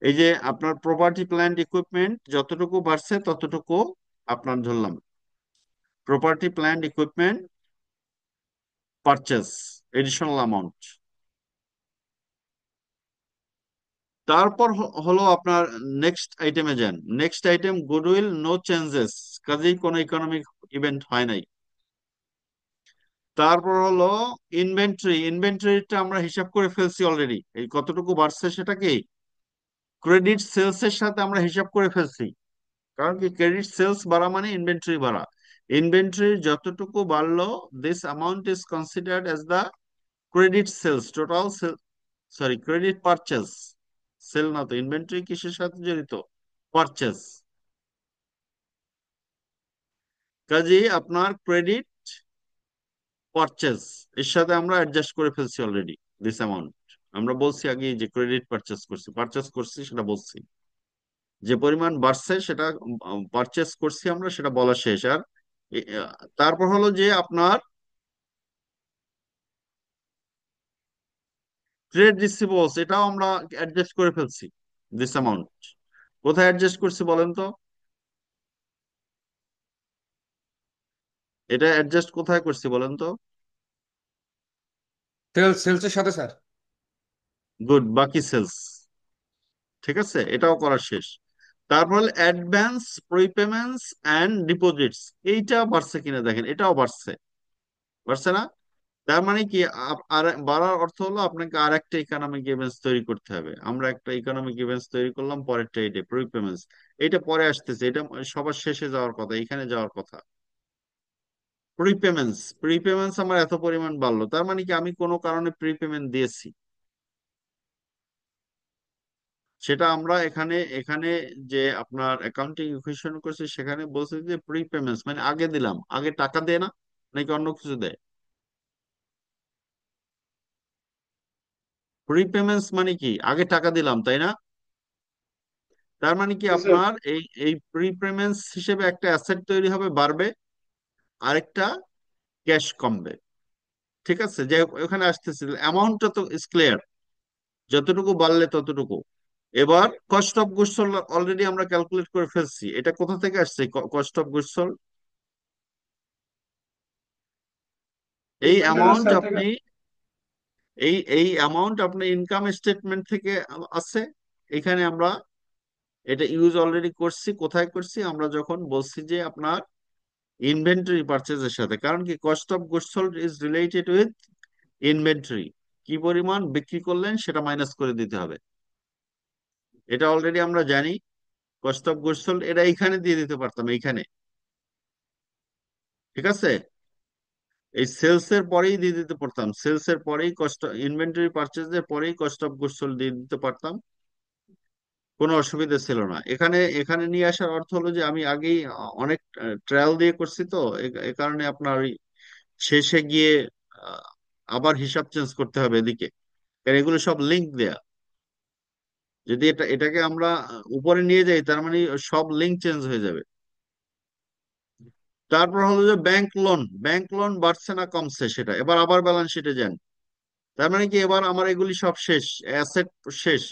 এই যে আপনার প্রপার্টি প্ল্যান্ট ইকুইপমেন্ট যতটুকু বাড়ছে ততটুকু আপনার ধরলাম property plant equipment purchase, additional amount. তারপর হলো আপনার নেক্সট আইটেমে যান, next item goodwill no changes, কাজেই কোনো ইকোনমিক ইভেন্ট হয় নাই। তারপর হলো ইনভেন্টরি, ইনভেন্টরিটা আমরা হিসাব করে ফেলছি অলরেডি, এই কতটুকু বাড়ছে সেটা কি ক্রেডিট সেলস এর সাথে আমরা হিসাব করে ফেলছি, কারণ কি ক্রেডিট সেলস বাড়া মানে ইনভেন্টরি বাড়া, ইনভেন্টরি যতটুকু বাড়লো this amount is considered as the credit sales total, sorry credit purchase, sale না তো, ইনভেন্টরি কিসের সাথে জড়িত, পারচেস, কাজেই আপনার ক্রেডিট পারচেস এর সাথে আমরা অ্যাডজাস্ট করে ফেলছি অলরেডি দিস অ্যামাউন্ট। আমরা বলছি আগে যে ক্রেডিট পারচেস করছি সেটা বলছি, যে পরিমাণ বাড়ছে সেটা পারচেস করছি আমরা সেটা বলা শেষ। আর এ- আহ, তারপর হলো যে আপনার ট্রেড রিসিভেবলস, এটাও আমরা অ্যাডজাস্ট করে ফেলছি দিস অ্যামাউন্ট। কোথায় অ্যাডজাস্ট করছি বলেন তো, এটা অ্যাডজাস্ট কোথায় করছি বলেন তো? সেলসের সাথে স্যার। গুড, বাকি সেলস, ঠিক আছে, এটাও করা শেষ। তারপর অ্যাডভান্স, প্রিপেমেন্টস অ্যান্ড ডিপোজিটস, এইটা বাড়ছে কিনা দেখেন, এটাও বাড়ছে, বাড়ছে না? তার মানে কি আর বাড়ার অর্থ হলো আপনাকে আর একটা ইকোনমিক ইভেন্টস তৈরি করতে হবে, আমরা একটা ইকোনমিক ইভেন্টস তৈরি করলাম পরেরটা, এটা প্রিপেমেন্টস, এটা পরে আসতেছে, এটা সবার শেষে যাওয়ার কথা, এখানে যাওয়ার কথা। প্রিপেমেন্টস আমার এত পরিমাণ বাড়লো, তার মানে কি আমি কোনো কারণে প্রিপেমেন্ট দিয়েছি, সেটা আমরা এখানে এখানে যে আপনার অ্যাকাউন্টিং ইকুয়েশন করছে সেখানে বলছে যে প্রিপেমেন্টস মানে আগে দিলাম, আগে টাকা দেয় না, নাকি অন্য কিছু দেয়? প্রিপেমেন্টস মানে কি আগে টাকা দিলাম, তাই না? তার মানে কি জি স্যার। আপনার এই এই প্রিপেমেন্টস হিসেবে একটা অ্যাসেট তৈরি হবে, বাড়বে, আরেকটা ক্যাশ কমবে, ঠিক আছে, যে ওখানে আসতেছিল অ্যামাউন্টটা তো ক্লিয়ার, যতটুকু বাড়লে ততটুকু। এবার cost of goods sold already আমরা ক্যালকুলেট করে ফেলছি, এটা কোথা থেকে আসছে কস্ট অফ গুডস সোল্ড? এই প্রিপেমেন্ট অ্যামাউন্ট স্যার থেকে। আপনি এই অ্যামাউন্ট আপনার ইনকাম স্টেটমেন্ট থেকে আছে, এখানে আমরা এটা ইউজ অলরেডি করছি, কোথায় করছি, আমরা যখন বলছি যে আপনার ইনভেন্টরি পারচেজের সাথে, কারণ কি cost of goods sold is related with inventory, কি পরিমাণ বিক্রি করলেন সেটা মাইনাস করে দিতে হবে, এটা অলরেডি আমরা জানি। কস্ট অফ গুডস সোল্ড এটা এইখানে দিয়ে দিতে পারতাম, এইখানে, ঠিক আছে, এই সেলস এর পরেই দিয়ে দিতে পারতাম, সেলস এর পরেই কস্ট, ইনভেন্টরি পারচেজের পরেই কস্ট অফ গুডস সোল্ড দিয়ে দিতে পারতাম, কোনো অসুবিধা ছিল না। এখানে এখানে নিয়ে আসার অর্থ হলো যে আমি আগেই অনেক ট্রায়াল দিয়ে করছি তো, এ কারণে আপনার ওই শেষে গিয়ে আহ, আবার হিসাব চেঞ্জ করতে হবে এদিকে, কারণ এগুলো সব লিঙ্ক দেয়া, যদি এটাকে আমরা উপরে নিয়ে যাই তার মানে সব লিঙ্ক চেঞ্জ হয়ে যাবে। তারপর হলো যে ব্যাংক লোন বাড়ছে না কমছে, সেটা এবার আবার ব্যালেন্স শিটে যান, তার মানে কি এবার আমার এগুলি সব শেষ, অ্যাসেট শেষ।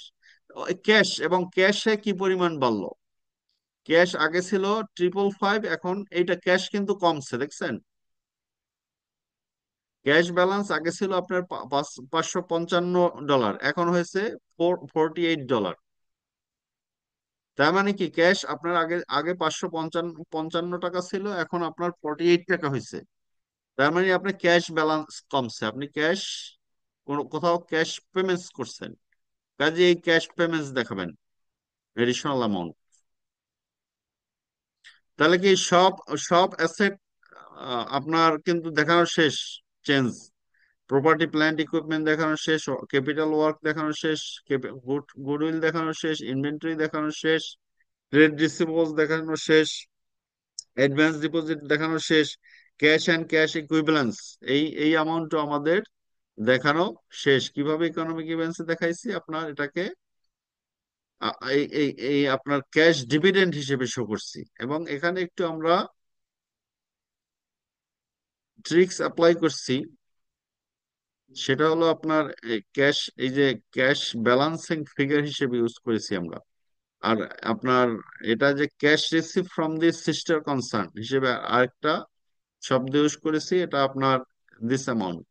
ক্যাশ, এবং ক্যাশে কি পরিমাণ বাড়লো, ক্যাশ আগে ছিল 555, এখন এইটা ক্যাশ কিন্তু কমছে দেখছেন, ক্যাশ ব্যালেন্স আগে ছিল আপনার 555 ডলার, এখন হয়েছে 48 ডলার। তার মানে কি ক্যাশ আপনার আগে আগে 555 টাকা ছিল, এখন আপনার 48 টাকা হয়েছে, তার মানে আপনার ক্যাশ ব্যালেন্স কমছে, আপনি ক্যাশ কোথাও ক্যাশ পেমেন্টস করছেন, কাজে এই ক্যাশ পেমেন্টস দেখাবেন এডিশনাল অ্যামাউন্ট। তাহলে কি সব সব অ্যাসেট আপনার কিন্তু দেখানো শেষ, চেঞ্জ, প্রপার্টি প্ল্যান্ট ইকুইপমেন্ট দেখানো শেষ, ক্যাপিটাল ওয়ার্ক দেখানো শেষ, গুডউইল দেখানো শেষ, ইনভেন্টরি দেখানো শেষ, ট্রেড রিসিভেবলস দেখানো শেষ, অ্যাডভান্স ডিপোজিট দেখানো শেষ, ক্যাশ অ্যান্ড ক্যাশ ইকুইভ্যালেন্স, এই অ্যামাউন্ট আমাদের দেখানো শেষ। কিভাবে ইকোনমিক ইভেন্টস দেখাইছি আপনার এটাকে এই এই এই আপনার ক্যাশ ডিভিডেন্ড হিসেবে শো করছি, এবং এখানে একটু আমরা ট্রিক্স অ্যাপ্লাই করছি। সেটা হলো আপনার ক্যাশ, এই যে ক্যাশ ব্যালান্সিং ফিগার হিসেবে ইউজ করেছি আমরা। আর আপনার এটা যে cash receive from the sister concern হিসেবে আরেকটা শব্দ ইউজ করেছি, এটা আপনার দিস অ্যামাউন্ট।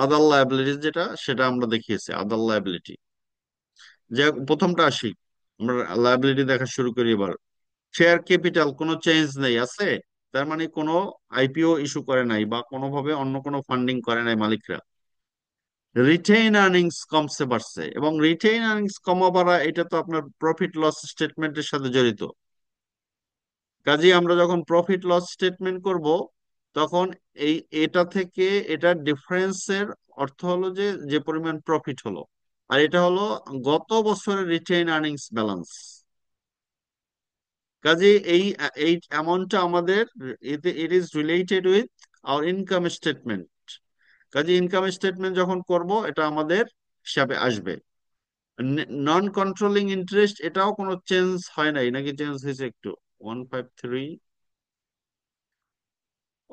আদার লায়াবিলিটিস যেটা, সেটা আমরা দেখিয়েছি আদার লায়াবিলিটি। যে প্রথমটা আসি, আমরা লায়াবিলিটি দেখা শুরু করি এবার। শেয়ার ক্যাপিটাল কোনো চেঞ্জ নেই আছে, তার মানে কোনো আইপিও ইস্যু করে নাই বা কোনোভাবে অন্য কোনো ফান্ডিং করে নাই মালিকরা। রিটেইন আর্নিংস কমছে বাড়ছে, এবং রিটেইন আর্নিংস কমা বাড়া এটা তো আপনার প্রফিট লস স্টেটমেন্টের সাথে জড়িত। কাজেই আমরা যখন প্রফিট লস স্টেটমেন্ট করব, তখন এই এটা থেকে এটার ডিফারেন্সের অর্থ হলো যে যে পরিমাণ প্রফিট হলো, আর এটা হলো গত বছরের রিটেইন আর্নিংস ব্যালেন্স। কাজে এই এই অ্যামাউন্টটা আমাদের it is related with our income statement. কাজে ইনকাম স্টেটমেন্ট যখন করব এটা আমাদের হিসাবে আসবে। নন কন্ট্রোলিং ইন্টারেস্ট, এটাও কোনো চেঞ্জ হয় নাই নাকি চেঞ্জ হয়েছে একটু? 153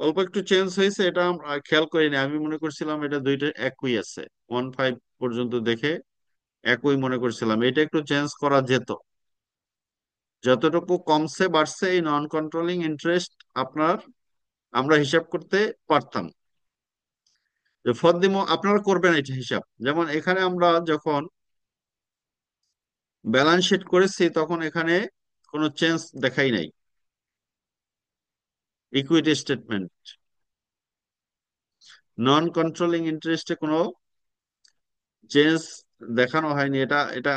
অল্প একটু চেঞ্জ হয়েছে, এটা আমরা খেয়াল করিনি। আমি মনে করছিলাম এটা দুইটা একই আছে, 15 পর্যন্ত দেখে একই মনে করছিলাম। এটা একটু চেঞ্জ করা যেত। যতটুকু কমছে বাড়ছে এই নন কন্ট্রোলিং ইন্টারেস্ট আপনার আমরা হিসাব করতে পারতাম। ফর দি আপনারা করবেন এটা হিসাব। যেমন এখানে আমরা যখন ব্যালেন্স শিট করেছি তখন এখানে কোনো চেঞ্জ দেখাই নাই। ইকুইটি স্টেটমেন্ট নন কন্ট্রোলিং ইন্টারেস্টে কোনো চেঞ্জ দেখানো হয়নি। এটা এটা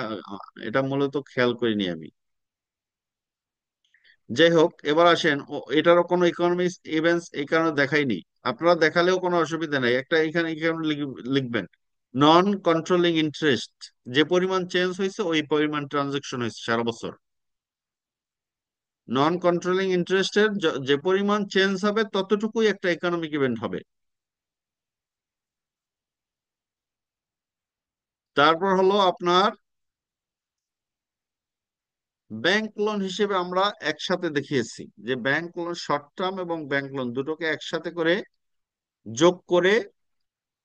এটা মূলত খেয়াল করিনি আমি। যাই হোক, এবার আসেন, এটারও কোনো ইকোনমিক্স ইভেন্টস এই কারণে দেখাইনি। আপনারা দেখালেও কোনো অসুবিধা নেই, একটা এখানে এখানে লিখবেন নন কন্ট্রোলিং ইন্টারেস্ট। যে পরিমাণ চেঞ্জ হয়েছে ওই পরিমাণ ট্রানজেকশন হয়েছে সারা বছর। নন কন্ট্রোলিং ইন্টারেস্টের যে পরিমাণ চেঞ্জ হবে ততটুকুই একটা ইকোনমিক ইভেন্ট হবে। তারপর হলো আপনার ব্যাংক লোন হিসেবে আমরা একসাথে দেখিয়েছি যে ব্যাংক লোন শর্ট টার্ম এবং ব্যাংক লোন দুটোকে একসাথে করে যোগ করে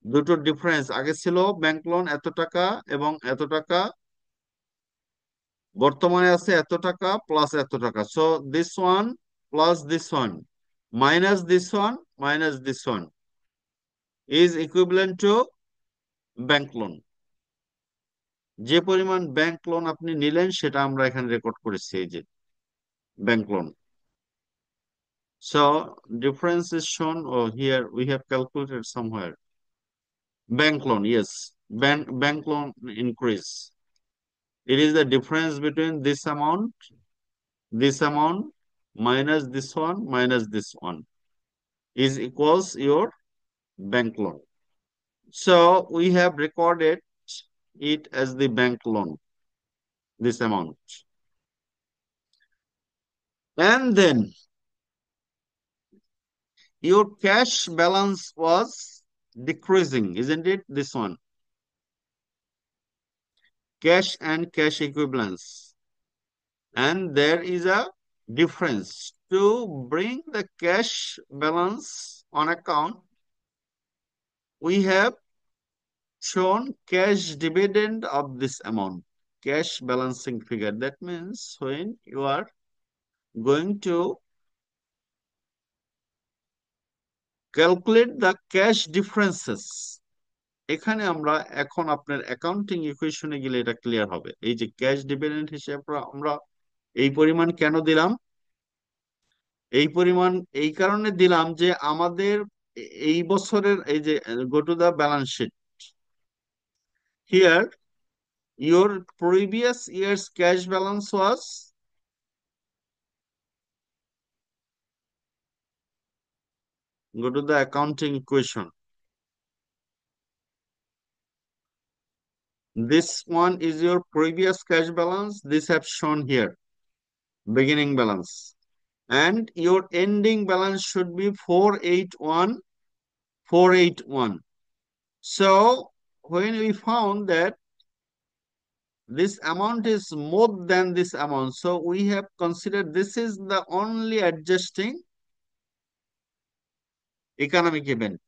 দুটো ডিফারেন্স, আগে ছিল ব্যাংক লোন এত টাকা এবং এত টাকা, বর্তমানে আছে এত টাকা প্লাস এত টাকা। So this one plus this one minus this one minus this one is equivalent to bank loan. যে পরিমাণ ব্যাংক লোন আপনি নিলেন সেটা আমরা এখানে রেকর্ড করেছি, এই যে bank loan. So difference is shown, or here we have calculated somewhere. Bank loan, yes, bank loan increase. It is the difference between this amount minus this one is equals your bank loan. So we have recorded it as the bank loan, this amount. And then your cash balance was decreasing, isn't it? This one. Cash and cash equivalents. And there is a difference. To bring the cash balance on account, we have shown cash dividend of this amount, cash balancing figure. That means when you are going to calculate the cash differences, এখানে আমরা এখন আপনার accounting ইকুয়েশনে গেলে এটা clear হবে। এই যে ক্যাশ ডিভিডেন্ড হিসেবে আমরা এই পরিমাণ কেন দিলাম, এই পরিমাণ এই কারণে দিলাম যে আমাদের এই বছরের এই যে go to the balance sheet, here your previous years cash balance was, go to the accounting equation. This one is your previous cash balance. This have shown here, beginning balance. And your ending balance should be 481, 481. So when we found that this amount is more than this amount, so we have considered this is the only adjusting economic event.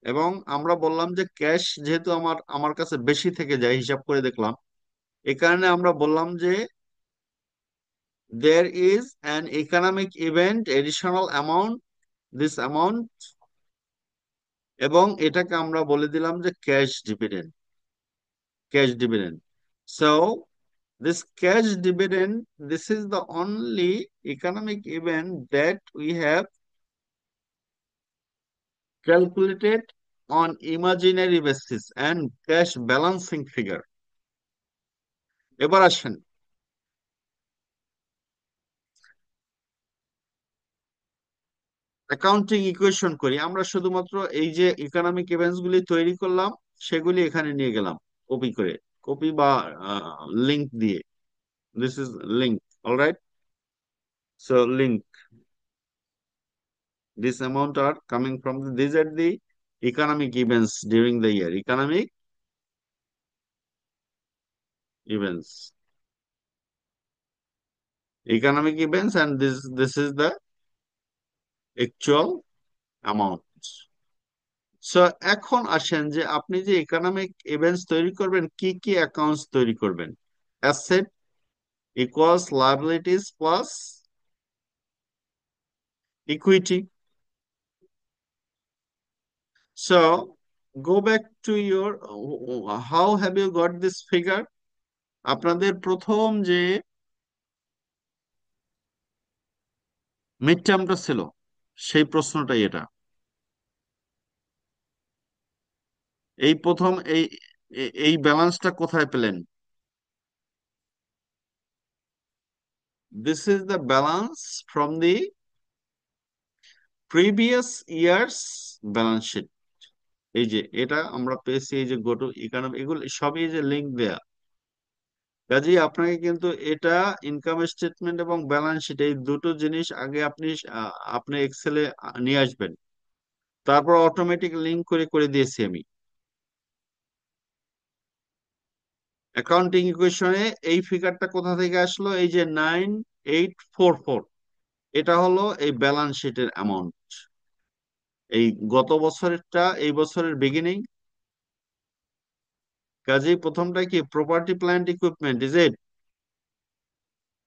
এবং আমরা বললাম যে cash যেহেতু আমার কাছে বেশি থেকে যায়, হিসাব করে দেখলাম, এই কারণে আমরা বললাম যে there is an economic event additional amount, this amount, এবং এটাকে আমরা বলে দিলাম যে cash dividend, cash dividend. So this cash dividend, this is the only economic event that we have calculated on imaginary basis and cash balancing figure. এবার আসেন accounting equation করি। আমরা শুধুমাত্র এই যে ইকোনমিক ইভেন্টস গুলি তৈরি করলাম সেগুলি এখানে নিয়ে গেলাম কপি করে, কপি বা লিংক দিয়ে। This is link, alright. So link, this amount are coming from these are the economic events during the year, economic events, economic events, and this is the actual amount. So এখন আসেন যে আপনি যে economic events তৈরি করবেন, কি কি accounts তৈরি করবেন? Asset equals liabilities plus equity. So go back to your how have you got this figure? আপনাদের প্রথম যে মিড টার্মটা ছিল সেই প্রশ্নটাই এটা। এই প্রথম এই ব্যালেন্সটা কোথায় পেলেন? This is the balance from the previous year's balance sheet. এই যে এটা আমরা পেয়েছি, এই যে গো টু ইকোনমি, এগুলো সবই যে লিংক দেয়া। কাজেই আপনাকে কিন্তু এটা ইনকাম স্টেটমেন্ট এবং ব্যালেন্স শিট এই দুটো জিনিস আগে আপনি এক্সেলে নিয়ে আসবেন, তারপর অটোমেটিক লিংক করে করে দিয়েছি আমি। অ্যাকাউন্টিং ইকুয়েশনে এই ফিগারটা কোথা থেকে আসলো? এই যে 9844, এটা হলো এই ব্যালেন্স শিটের অ্যামাউন্ট। এই গত বছরেরটা এই বছরের বিগিনিং। কাজেই প্রথমটা কি property plant equipment, is it?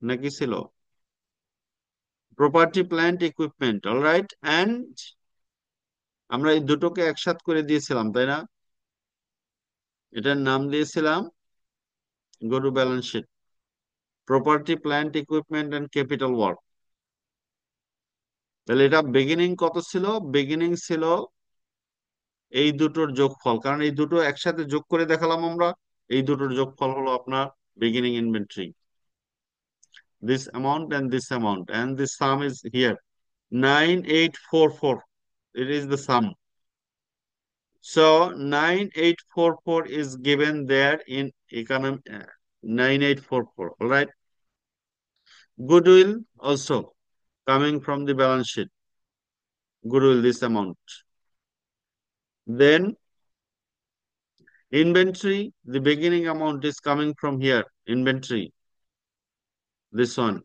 নাকি ছিল property plant equipment? Alright. And আমরা এই দুটোকে একসাথ করে দিয়েছিলাম, তাই না? এটার নাম দিয়েছিলাম go to balance sheet, property plant equipment and capital work. তাহলে এটা বিগিনিং কত ছিল? বিগিনিং ছিল এই দুটোর যোগফল, কারণ এই দুটো একসাথে যোগ করে দেখালাম আমরা, এই দুটোর যোগফল হলো আপনার beginning inventory. This amount and this amount and this some is here 9844, it is the sum. So 9844 is given there in economic 9844, all right. Goodwill also coming from the balance sheet, goodwill this amount. Then inventory, the beginning amount is coming from here, inventory, this one.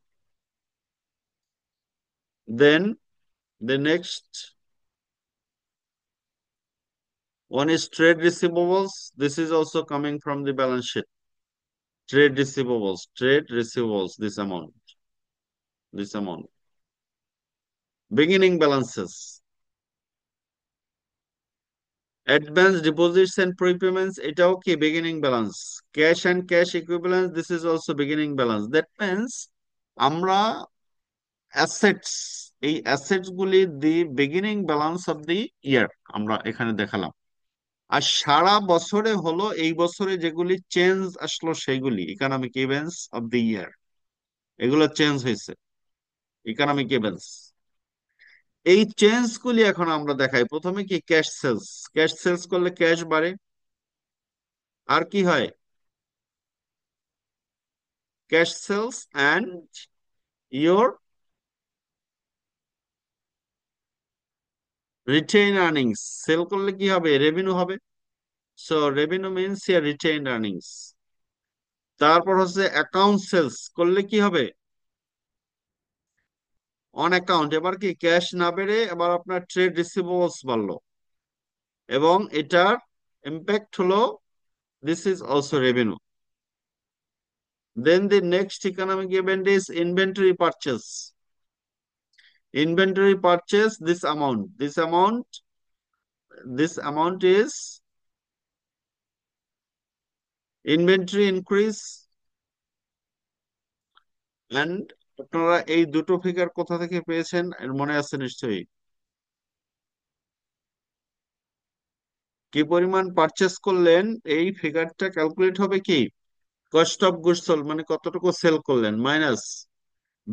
Then the next one is trade receivables. This is also coming from the balance sheet. Trade receivables, this amount, this amount. Beginning balances. Advance deposits and prepayments, এটাও কি beginning balance. Cash and cash equivalents, this is also beginning balance. That means আমরা assets, এই assets গুলি the beginning balance of the year আমরা এখানে দেখালাম। আর সারা বছরে হলো এই বছরে যেগুলি চেঞ্জ আসলো সেইগুলি economic events of the year, এগুলো চেঞ্জ হয়েছে ইকোনমিক ইভেন্টস। এই চেঞ্জ গুলি এখন আমরা দেখাই। প্রথমে কি ক্যাশ সেলস, ক্যাশ সেলস করলে ক্যাশ বাড়ে। আর কি হয়? Cash sales and your retain earnings. Sale করলে কি হবে? রেভিনিউ হবে। So revenue means your retain earnings. তারপর হচ্ছে অ্যাকাউন্ট সেলস করলে কি হবে? On account. এবার কি ক্যাশ না বেড়ে এবার আপনার ট্রেড রিসিভেবলস বাড়লো, এবং এটার ইম্প্যাক্ট হলো this is also revenue. Then the next economic event is inventory purchase. Inventory purchase, this amount is inventory increase, and আপনারা এই দুটো ফিগার কোথা থেকে পেয়েছেন এর মনে আছে নিশ্চয়ই। কি পরিমাণ পারচেস করলেন এই ফিগারটা ক্যালকুলেট হবে কি কস্ট অফ গুডস সোল্ড, মানে কতটুকু সেল করলেন, মাইনাস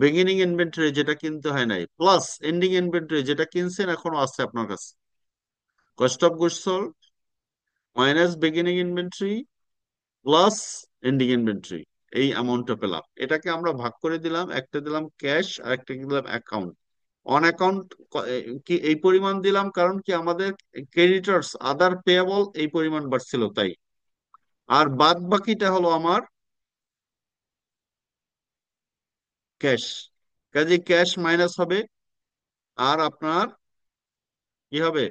বিগিনিং ইনভেন্টরি যেটা কিনতে হয় নাই, প্লাস এন্ডিং ইনভেন্টরি যেটা কিনছেন এখনো আছে আপনার কাছে। Cost of goods sold minus beginning inventory plus ending inventory, এই অ্যামাউন্টটা পেলাম। এটাকে আমরা ভাগ করে দিলাম, একটা দিলাম ক্যাশ আর একটা দিলাম অ্যাকাউন্ট। অন অ্যাকাউন্ট কি এই পরিমাণ দিলাম কারণ কি আমাদের ক্রেডিটর্স আদার পেয়েবল এই পরিমাণ বাড়ছিল তাই। আর বাদ বাকিটা হলো আমার ক্যাশ, কাজে ক্যাশ মাইনাস হবে। আর আপনার কি হবে?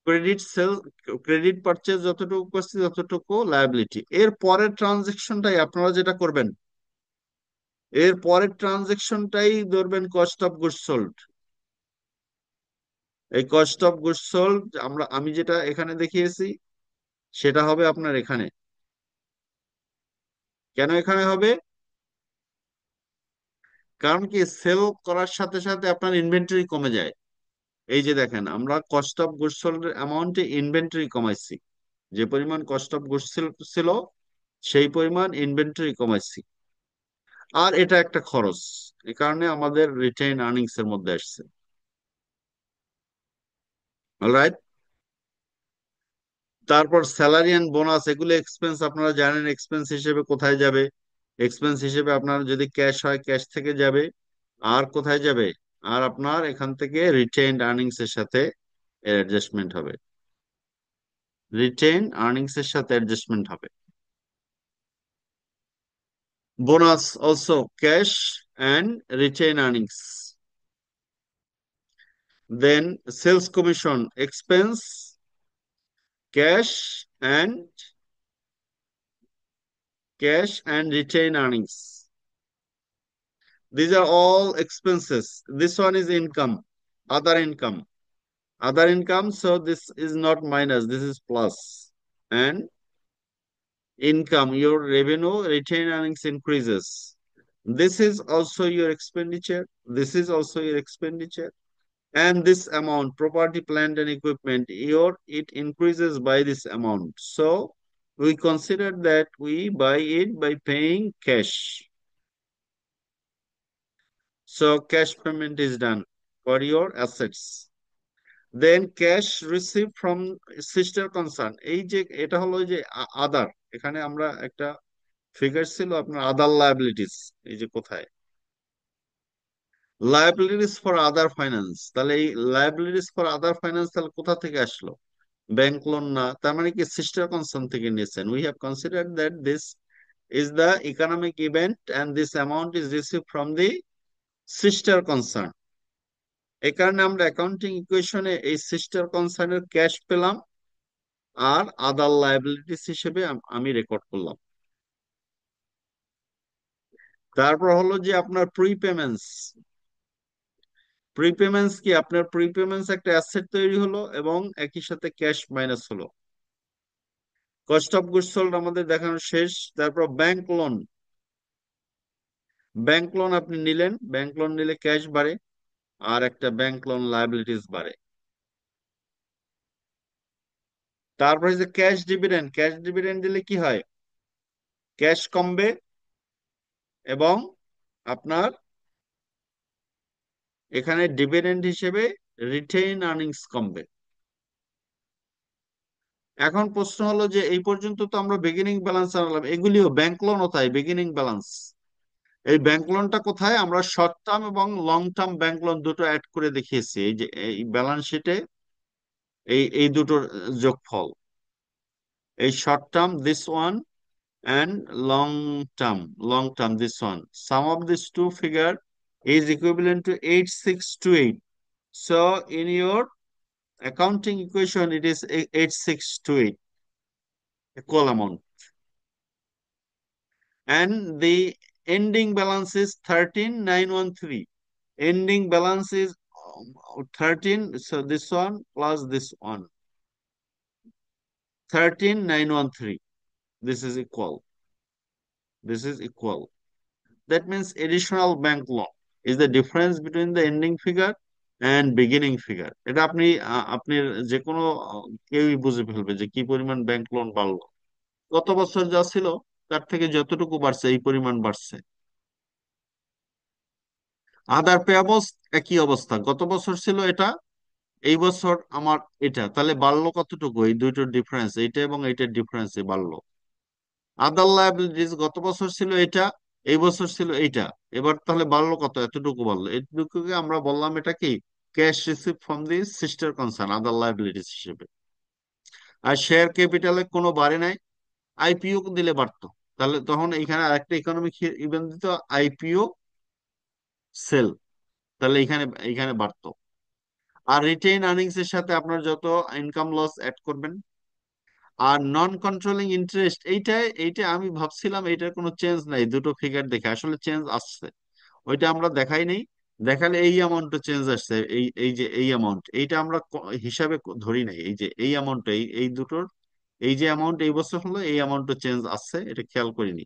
ক্রেডিট সেল, ক্রেডিট পারচেজ যতটুকু করছি ততটুকু লায়াবিলিটি। এর পরের ট্রানজেকশনটাই আপনারা যেটা করবেন, এর পরের ট্রানজেকশনটাই ধরবেন কস্ট অফ গুডস সোল্ড। এই কস্ট অফ গুডস সোল্ড আমি যেটা এখানে দেখিয়েছি সেটা হবে আপনার এখানে। কেন এখানে হবে? কারণ কি সেল করার সাথে সাথে আপনার ইনভেন্টরি কমে যায়। এই যে দেখেন আমরা কস্ট অফ গুডস সোল্ড এর অ্যামাউন্টে ইনভেন্টরি কমাইছি, যে পরিমাণ কস্ট অফ গুডস ছিল সেই পরিমাণ ইনভেন্টরি কমাইছি। আর এটা একটা খরচ, এ কারণে আমাদের রিটেইন আর্নিংস এর মধ্যে আসছে। অলরাইট। তারপর স্যালারি এন্ড বোনাস, এগুলো এক্সপেন্স, আপনারা জানেন এক্সপেন্স হিসেবে কোথায় যাবে। এক্সপেন্স হিসেবে আপনার যদি ক্যাশ হয় ক্যাশ থেকে যাবে। আর কোথায় যাবে? আর আপনার এখান থেকে রিটেইনড আর্নিংস এর সাথে অ্যাডজাস্টমেন্ট হবে, রিটেইন আর্নিংস এর সাথে অ্যাডজাস্টমেন্ট হবে। Bonus also cash and retain earnings. Then sales commission expense, cash and cash and retain earnings. These are all expenses. This one is income, other income. Other income, so this is not minus, this is plus. And income, your revenue, retain earnings increases. This is also your expenditure. This is also your expenditure. And this amount, property, plant, and equipment, it increases by this amount. So we consider that we buy it by paying cash. So cash payment is done for your assets. Then cash received from sister concern. এই যে এটা হলো যে আদার, এখানে আমরা একটা figure ছিল আপনার আদার লায়াবিলিটিস, এই যে কোথায় লায়াবিলিটিস ফর আদার ফাইন্যান্স, তাহলে এই লায়াবিলিটিস ফর আদার ফাইন্যান্স তাহলে কোথা থেকে আসলো? ব্যাংক লোন না, তার মানে কি সিস্টার কনসার্ন থেকে নিয়েছেন। We have considered that this is the economic event and this amount is receive from the sister concern. এই কারণে আমরা অ্যাকাউন্টিং ইকুয়েশনে এই সিস্টার কনসার্নের ক্যাশ পেলাম আর আদার লায়াবিলিটিস হিসেবে আমি রেকর্ড করলাম। তারপর হলো যে আপনার প্রিপেমেন্টস। প্রিপেমেন্টস কি? আপনার প্রিপেমেন্টস একটা অ্যাসেট তৈরি হলো এবং একই সাথে ক্যাশ মাইনাস হলো। কস্ট অফ গুডস সোল্ড আমাদের দেখানো শেষ। তারপর ব্যাংক লোন, ব্যাংক লোন আপনি নিলেন, ব্যাংক লোন নিলে ক্যাশ বাড়ে আর একটা ব্যাংক লোন লায়াবিলিটিস বাড়ে। তারপরে যে ক্যাশ ডিভিডেন্ড, ক্যাশ ডিভিডেন্ড দিলে কি হয়? ক্যাশ কমবে এবং আপনার এখানে ডিভিডেন্ড হিসেবে রিটেইন আর্নিংস কমবে। এখন প্রশ্ন হলো যে এই পর্যন্ত তো আমরা বিগিনিং ব্যালেন্স আনলাম, এগুলিও ব্যাংক লোনও তাই বিগিনিং ব্যালেন্স। এই ব্যাংক লোনটা কোথায়, আমরা শর্ট টার্ম এবং লং টার্ম ব্যাংক লোন দুটো অ্যাড করে দেখিয়েছি এই যে এই ব্যালেন্স শিটে, এই এই দুটোর যোগফল, এই short term this one and long term this one, sum of these two figure is equivalent to 8628. So in your accounting equation it is 8628 equal amount, and the ending balance is 13913. Ending balance is 13, so this one plus this one, 13913. This is equal, this is equal. That means additional bank loan is the difference between the ending figure and beginning figure. এটা আপনি আপনি যে কোনো কেউই বুঝে ফেলবে যে কি পরিমাণ ব্যাংক লোন বাড়লো। গত বছর যা ছিল তার থেকে যতটুকু বাড়ছে এই পরিমাণ বাড়ছে। আদার পেয়াবলস একই অবস্থা, গত বছর ছিল এটা, এই বছর আমার এটা, তাহলে বাড়লো কতটুকু, এই দুইটার ডিফারেন্স, এইটা এবং এইটার ডিফারেন্সে বাড়লো। আদার লায়াবিলিটিস গত বছর ছিল এটা, এই বছর ছিল এইটা, এবার তাহলে বাড়লো কত, এতটুকু বাড়লো, এতটুকুকে আমরা বললাম এটা কি, cash receive from the sister concern other liabilities হিসেবে। আর শেয়ার ক্যাপিটালে কোনো বাড়ে নাই, আইপিও দিলে বাড়তো, তাহলে তখন এখানে আরেকটা ইকোনমিক ইভেন্ট দিত, আইপিও সেল, তাহলে এখানে এখানে বাড়তো। আর রিটেইন আর্নিংস এর সাথে আপনার যত ইনকাম লস অ্যাড করবেন। আর নন কন্ট্রোলিং ইন্টারেস্ট, এইটা আমি ভাবছিলাম এইটার কোনো চেঞ্জ নাই, দুটো ফিগার দেখে আসলে চেঞ্জ আসছে, ওইটা আমরা দেখাই নেই, দেখালে এই অ্যামাউন্টটা চেঞ্জ আসছে, এই এই যে এই অ্যামাউন্ট, এইটা আমরা হিসাবে ধরি নাই, এই যে এই অ্যামাউন্ট, এই এই দুটোর এই যে অ্যামাউন্ট এই বছর হলো এই অ্যামাউন্টটা চেঞ্জ আসছে, এটা খেয়াল করিনি,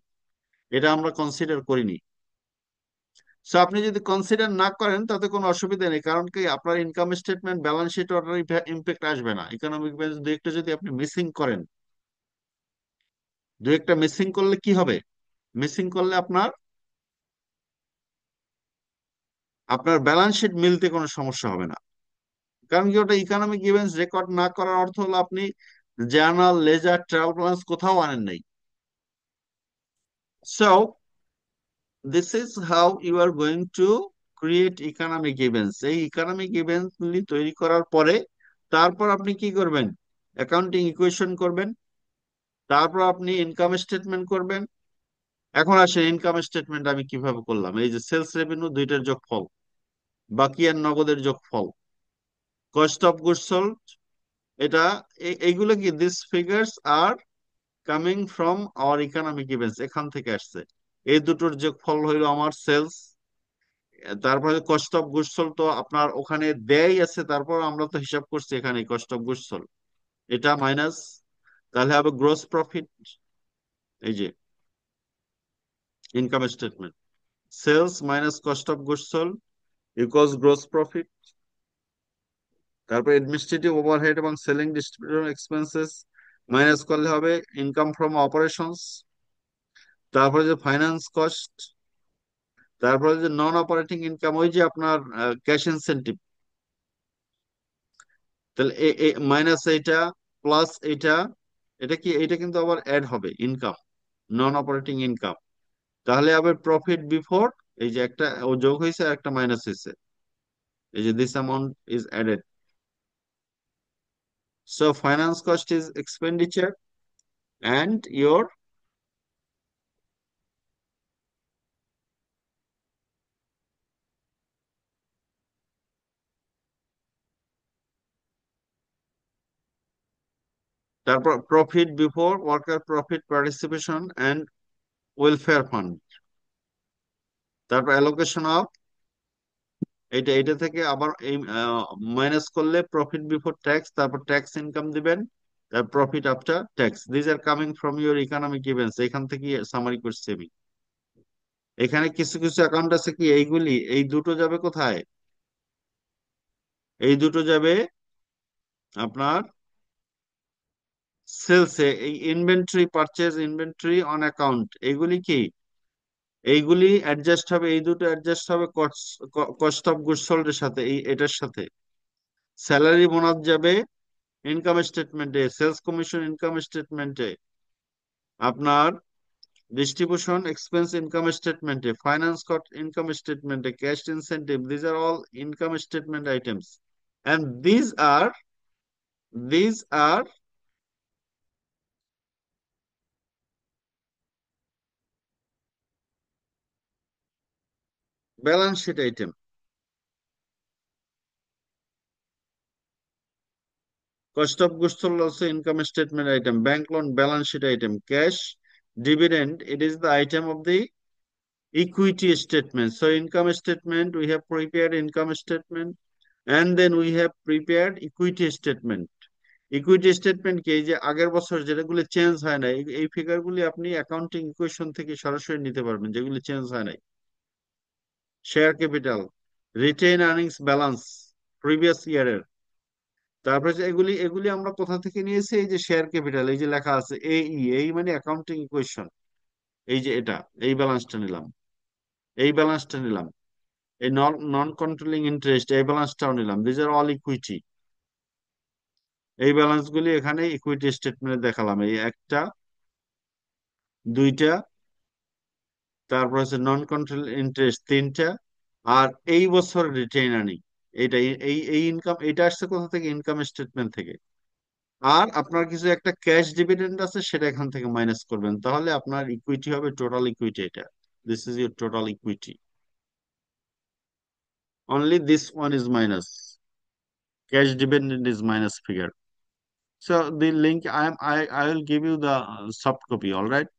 এটা আমরা কনসিডার করিনি। সো আপনি যদি কনসিডার না করেন তাতে কোনো অসুবিধা নেই, কারণ কি আপনার ইনকাম স্টেটমেন্ট ব্যালেন্স শিট ওটার ইম্প্যাক্ট আসবে না। ইকোনমিক ব্যালেন্স দু একটা যদি আপনি মিসিং করেন, দু একটা মিসিং করলে কি হবে, মিসিং করলে আপনার আপনার ব্যালেন্স শিট মিলতে কোনো সমস্যা হবে না। কারণ কি, ওটা ইকোনমিক ইভেন্টস রেকর্ড না করার অর্থ হলো আপনি জার্নাল, লেজার, ট্রাভেল প্ল্যান্স কোথাও আনেন নাই। So this is how you are going to create economic events. এই ইকোনমিক ইভেন্টস গুলি তৈরি করার পরে তারপর আপনি কি করবেন, অ্যাকাউন্টিং ইকুয়েশন করবেন, তারপর আপনি ইনকাম স্টেটমেন্ট করবেন। এখন আসেন ইনকাম স্টেটমেন্ট আমি কিভাবে করলাম, এই যে সেলস রেভিনিউ দুইটার যোগফল, বাকি আর নগদের যোগফল, কস্ট অফ গুডস সোল্ড, এটা এইগুলো কি, this figures R coming from our economic events, এখান থেকে আসছে। এই দুটোর যোগফল হইলো আমার সেলস, তারপরে কস্ট অফ গুডস সোল্ড তো আপনার ওখানে দেয়াই আছে, তারপর আমরা তো হিসাব করছি এখানে কস্ট অফ গুডস সোল্ড, এটা মাইনাস, তাহলে হবে গ্রোস প্রফিট। এই যে income statement, sales minus cost of goods sold equals gross profit. তারপর অ্যাডমিনিস্ট্রেটিভ ওভারহেড এবং সেলিং ডিস্ট্রিবিউশন এক্সপেন্সেস মাইনাস করলে হবে ইনকাম ফ্রম অপারেশনস। তারপরে যে ফাইন্যান্স কস্ট, তারপরে যে নন অপারেটিং ইনকাম, ওই যে আপনার ক্যাশ ইনসেন্টিভ, তাহলে মাইনাস এইটা প্লাস এইটা, এটা কি, এইটা কিন্তু আবার অ্যাড হবে ইনকাম, নন অপারেটিং ইনকাম, তাহলে আবার প্রফিট বিফোর, এই যে একটা ও যোগ হয়েছে আর একটা মাইনাস হয়েছে, এই যে this amount is added. So finance cost is expenditure and your, তারপর profit before worker profit participation and welfare fund, তারপর অ্যালোকেশন অফ, এইটা এইটা থেকে আবার এই মাইনাস করলে প্রফিট বিফোর ট্যাক্স, তারপর ট্যাক্স ইনকাম দিবেন, তারপর profit after tax, these are coming from your economic events, এখান থেকে সামারি করছি আমি। এখানে কিছু কিছু অ্যাকাউন্ট আছে কি, এইগুলি এই দুটো যাবে কোথায়, এই দুটো যাবে আপনার সেলসে, এই inventory purchase inventory on account, এইগুলি কি, এইগুলি অ্যাডজাস্ট হবে, এই দুটো অ্যাডজাস্ট হবে কস্ট অফ গুডস সোল্ড এর সাথে, এই এটার সাথে। স্যালারি বোনাস যাবে ইনকাম স্টেটমেন্টে, সেলস কমিশন ইনকাম স্টেটমেন্টে, আপনার ডিস্ট্রিবিউশন এক্সপেন্স ইনকাম স্টেটমেন্টে, ফাইন্যান্স কস্ট ইনকাম স্টেটমেন্টে, cash incentive, these are all income statement items, and these are balance sheet item. Cost of goods sold also income statement item. Bank loan balance sheet item. Cash dividend, it is the item of the equity statement. So income statement, we have prepared income statement, and then we have prepared equity statement. Equity statement কি, এই যে আগের বছর যেগুলো change হয় না, এই figure গুলি আপনি অ্যাকাউন্টিং ইকুয়েশন থেকে সরাসরি নিতে পারবেন, যেগুলি চেঞ্জ হয় নাই। Share capital, retain earnings balance previous ইয়ারের, তারপরে যে এগুলি এগুলি আমরা কোথা থেকে নিয়েছি, এই যে শেয়ার ক্যাপিটাল, এই যে লেখা আছে এই মানে অ্যাকাউন্টিং ইকুয়েশন, এই যে এটা, এই ব্যালেন্সটা নিলাম, এই ব্যালেন্সটা নিলাম, এই নন নন কন্ট্রোলিং ইন্টারেস্ট, এই ব্যালেন্সটাও নিলাম, দিজ আর অল ইকুইটি। এই ব্যালেন্স গুলি এখানে ইকুইটি স্টেটমেন্টে দেখালাম, এই একটা, দুইটা, তারপর হচ্ছে নন কন্ট্রোল ইন্টারেস্ট তিনটা, আর এই বছর রিটেইন আর্নিং, এইটা, এই ইনকাম, এটা আসছে কোথা থেকে, ইনকাম স্টেটমেন্ট থেকে। আর আপনার কিছু একটা ক্যাশ ডিভিডেন্ড আছে, সেটা এখান থেকে মাইনাস করবেন, তাহলে আপনার ইকুইটি হবে টোটাল ইকুইটি। এটা, this is your total equity, only this one is minus, cash dividend is minus figure. So the link I will give you the soft copy, all right?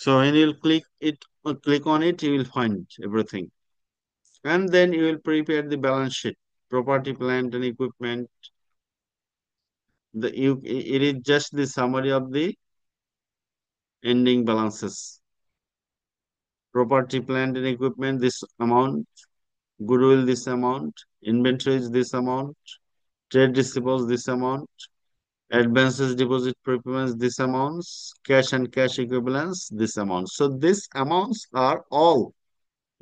So when you click on it, you will find everything, and then you will prepare the balance sheet, property, plant, and equipment. It is just the summary of the ending balances. Property, plant, and equipment, this amount. Goodwill, this amount. Inventories, this amount. Trade receivables, this amount. Advances, deposit, prepayments, this amounts. Cash and cash equivalents, this amount. So these amounts are all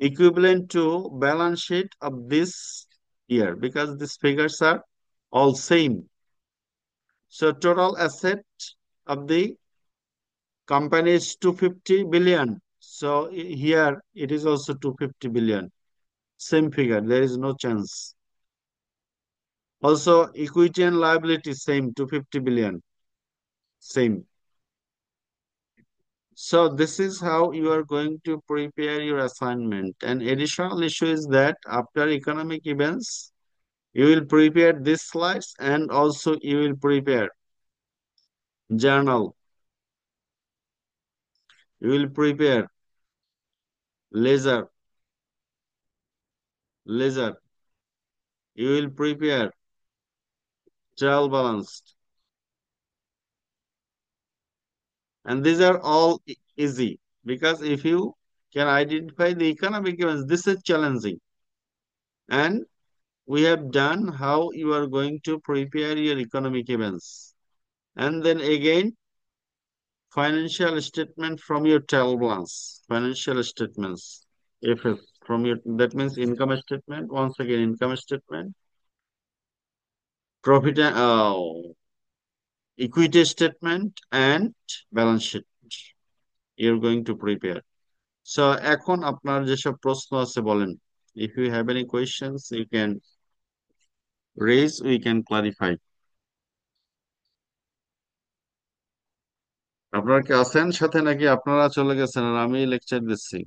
equivalent to balance sheet of this year, because these figures are all same. So total asset of the company is 250 billion. So here it is also 250 billion. Same figure, there is no chance. Also equity and liability, same, 250 billion, same. So this is how you are going to prepare your assignment. An additional issue is that after economic events, you will prepare these slides, and also you will prepare journal. You will prepare ledger. You will prepare trial balance. And these are all easy, because if you can identify the economic events, this is challenging. And we have done how you are going to prepare your economic events. And then again, financial statement from your trial balance, financial statements. If from your, that means income statement, once again, income statement, profit, equity statement, and balance sheet. You're going to prepare. So এখন আপনার যেসব প্রশ্ন আছে বলেন। If you have any questions, you can raise, we can clarify. আপনারা কি আছেন সাথে, নাকি আপনারা চলে গেছেন আর আমি লেকচার দিচ্ছি?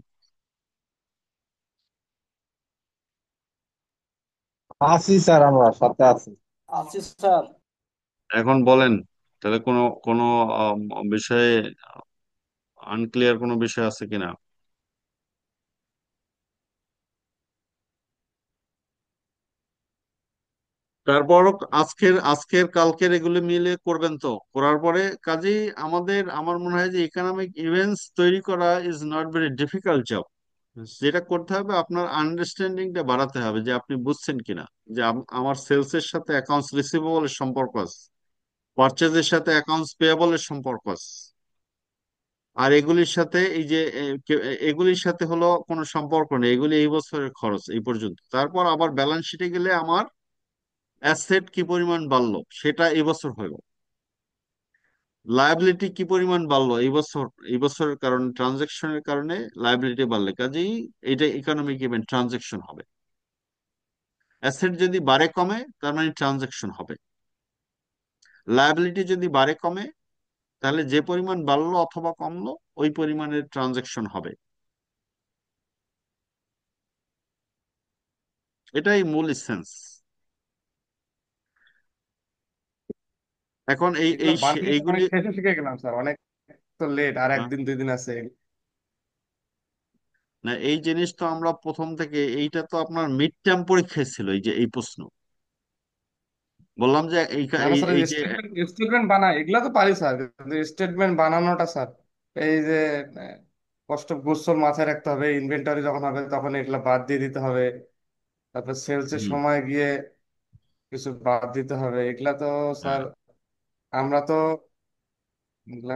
আছি স্যার, আমরা সাথে আছি। আছি স্যার। এখন বলেন, তাহলে কোনো কোনো বিষয়ে আনক্লিয়ার কোনো বিষয় আছে কিনা? তারপর আজকের আজকের কালকের এগুলো মিলে করবেন, তো করার পরে কাজেই আমার মনে হয় যে ইকোনমিক ইভেন্টস তৈরি করা is not very difficult job. যেটা করতে হবে, আপনার আন্ডারস্ট্যান্ডিংটা বাড়াতে হবে, যে আপনি বুঝছেন কিনা যে আমার সেলস এর সাথে অ্যাকাউন্টস রিসিভেবলের সম্পর্ক আছে, পারচেজের সাথে অ্যাকাউন্টস পেয়েবলের সম্পর্ক আছে, আর এগুলির সাথে এই যে এগুলির সাথে হলো কোনো সম্পর্ক নেই, এগুলি এই বছরের খরচ এই পর্যন্ত। তারপর আবার ব্যালেন্স শিটে গেলে আমার অ্যাসেট কি পরিমাণ বাড়লো সেটা এবছর হলো, লায়াবিলিটি কি পরিমাণ বাড়লো এই বছরের কারণে, ট্রানজেকশনের কারণে লায়াবিলিটি বাড়লে, কাজেই এটা ইকোনমিক ইভেন্ট, ট্রানজেকশন হবে। অ্যাসেট যদি বাড়ে কমে তার মানে ট্রানজেকশন হবে, লায়াবিলিটি যদি বাড়ে কমে তাহলে যে পরিমাণ বাড়লো অথবা কমলো ওই পরিমাণের ট্রানজেকশন হবে। এটাই মূল সেন্স। এখন এই এগুলো এই বাদ দিয়ে এইগুলি অনেক শেষে শিখে গেলাম স্যার, অনেক তো লেট, আর হ্যাঁ, একদিন 2 দিন আছে। না এই জিনিস তো আমরা প্রথম থেকে, এইটা তো আপনার মিড টার্ম পরীক্ষায় ছিল, এই যে এই প্রশ্ন বললাম যে এই না না এই স্যার, এই ওই যে স্টেটমেন্ট স্টেটমেন্ট বানাই এগুলা তো পারি স্যার, কিন্তু স্টেটমেন্ট বানানোটা স্যার, এই যে কষ্ট গোসল মাথায় রাখতে হবে, ইনভেন্টরি যখন হবে তখন এগুলা বাদ দিয়ে দিতে হবে, তারপর সেলস এর হুম, সময় গিয়ে কিছু বাদ দিতে হবে, এগুলা তো হ্যাঁ, স্যার আমরা তো এগুলা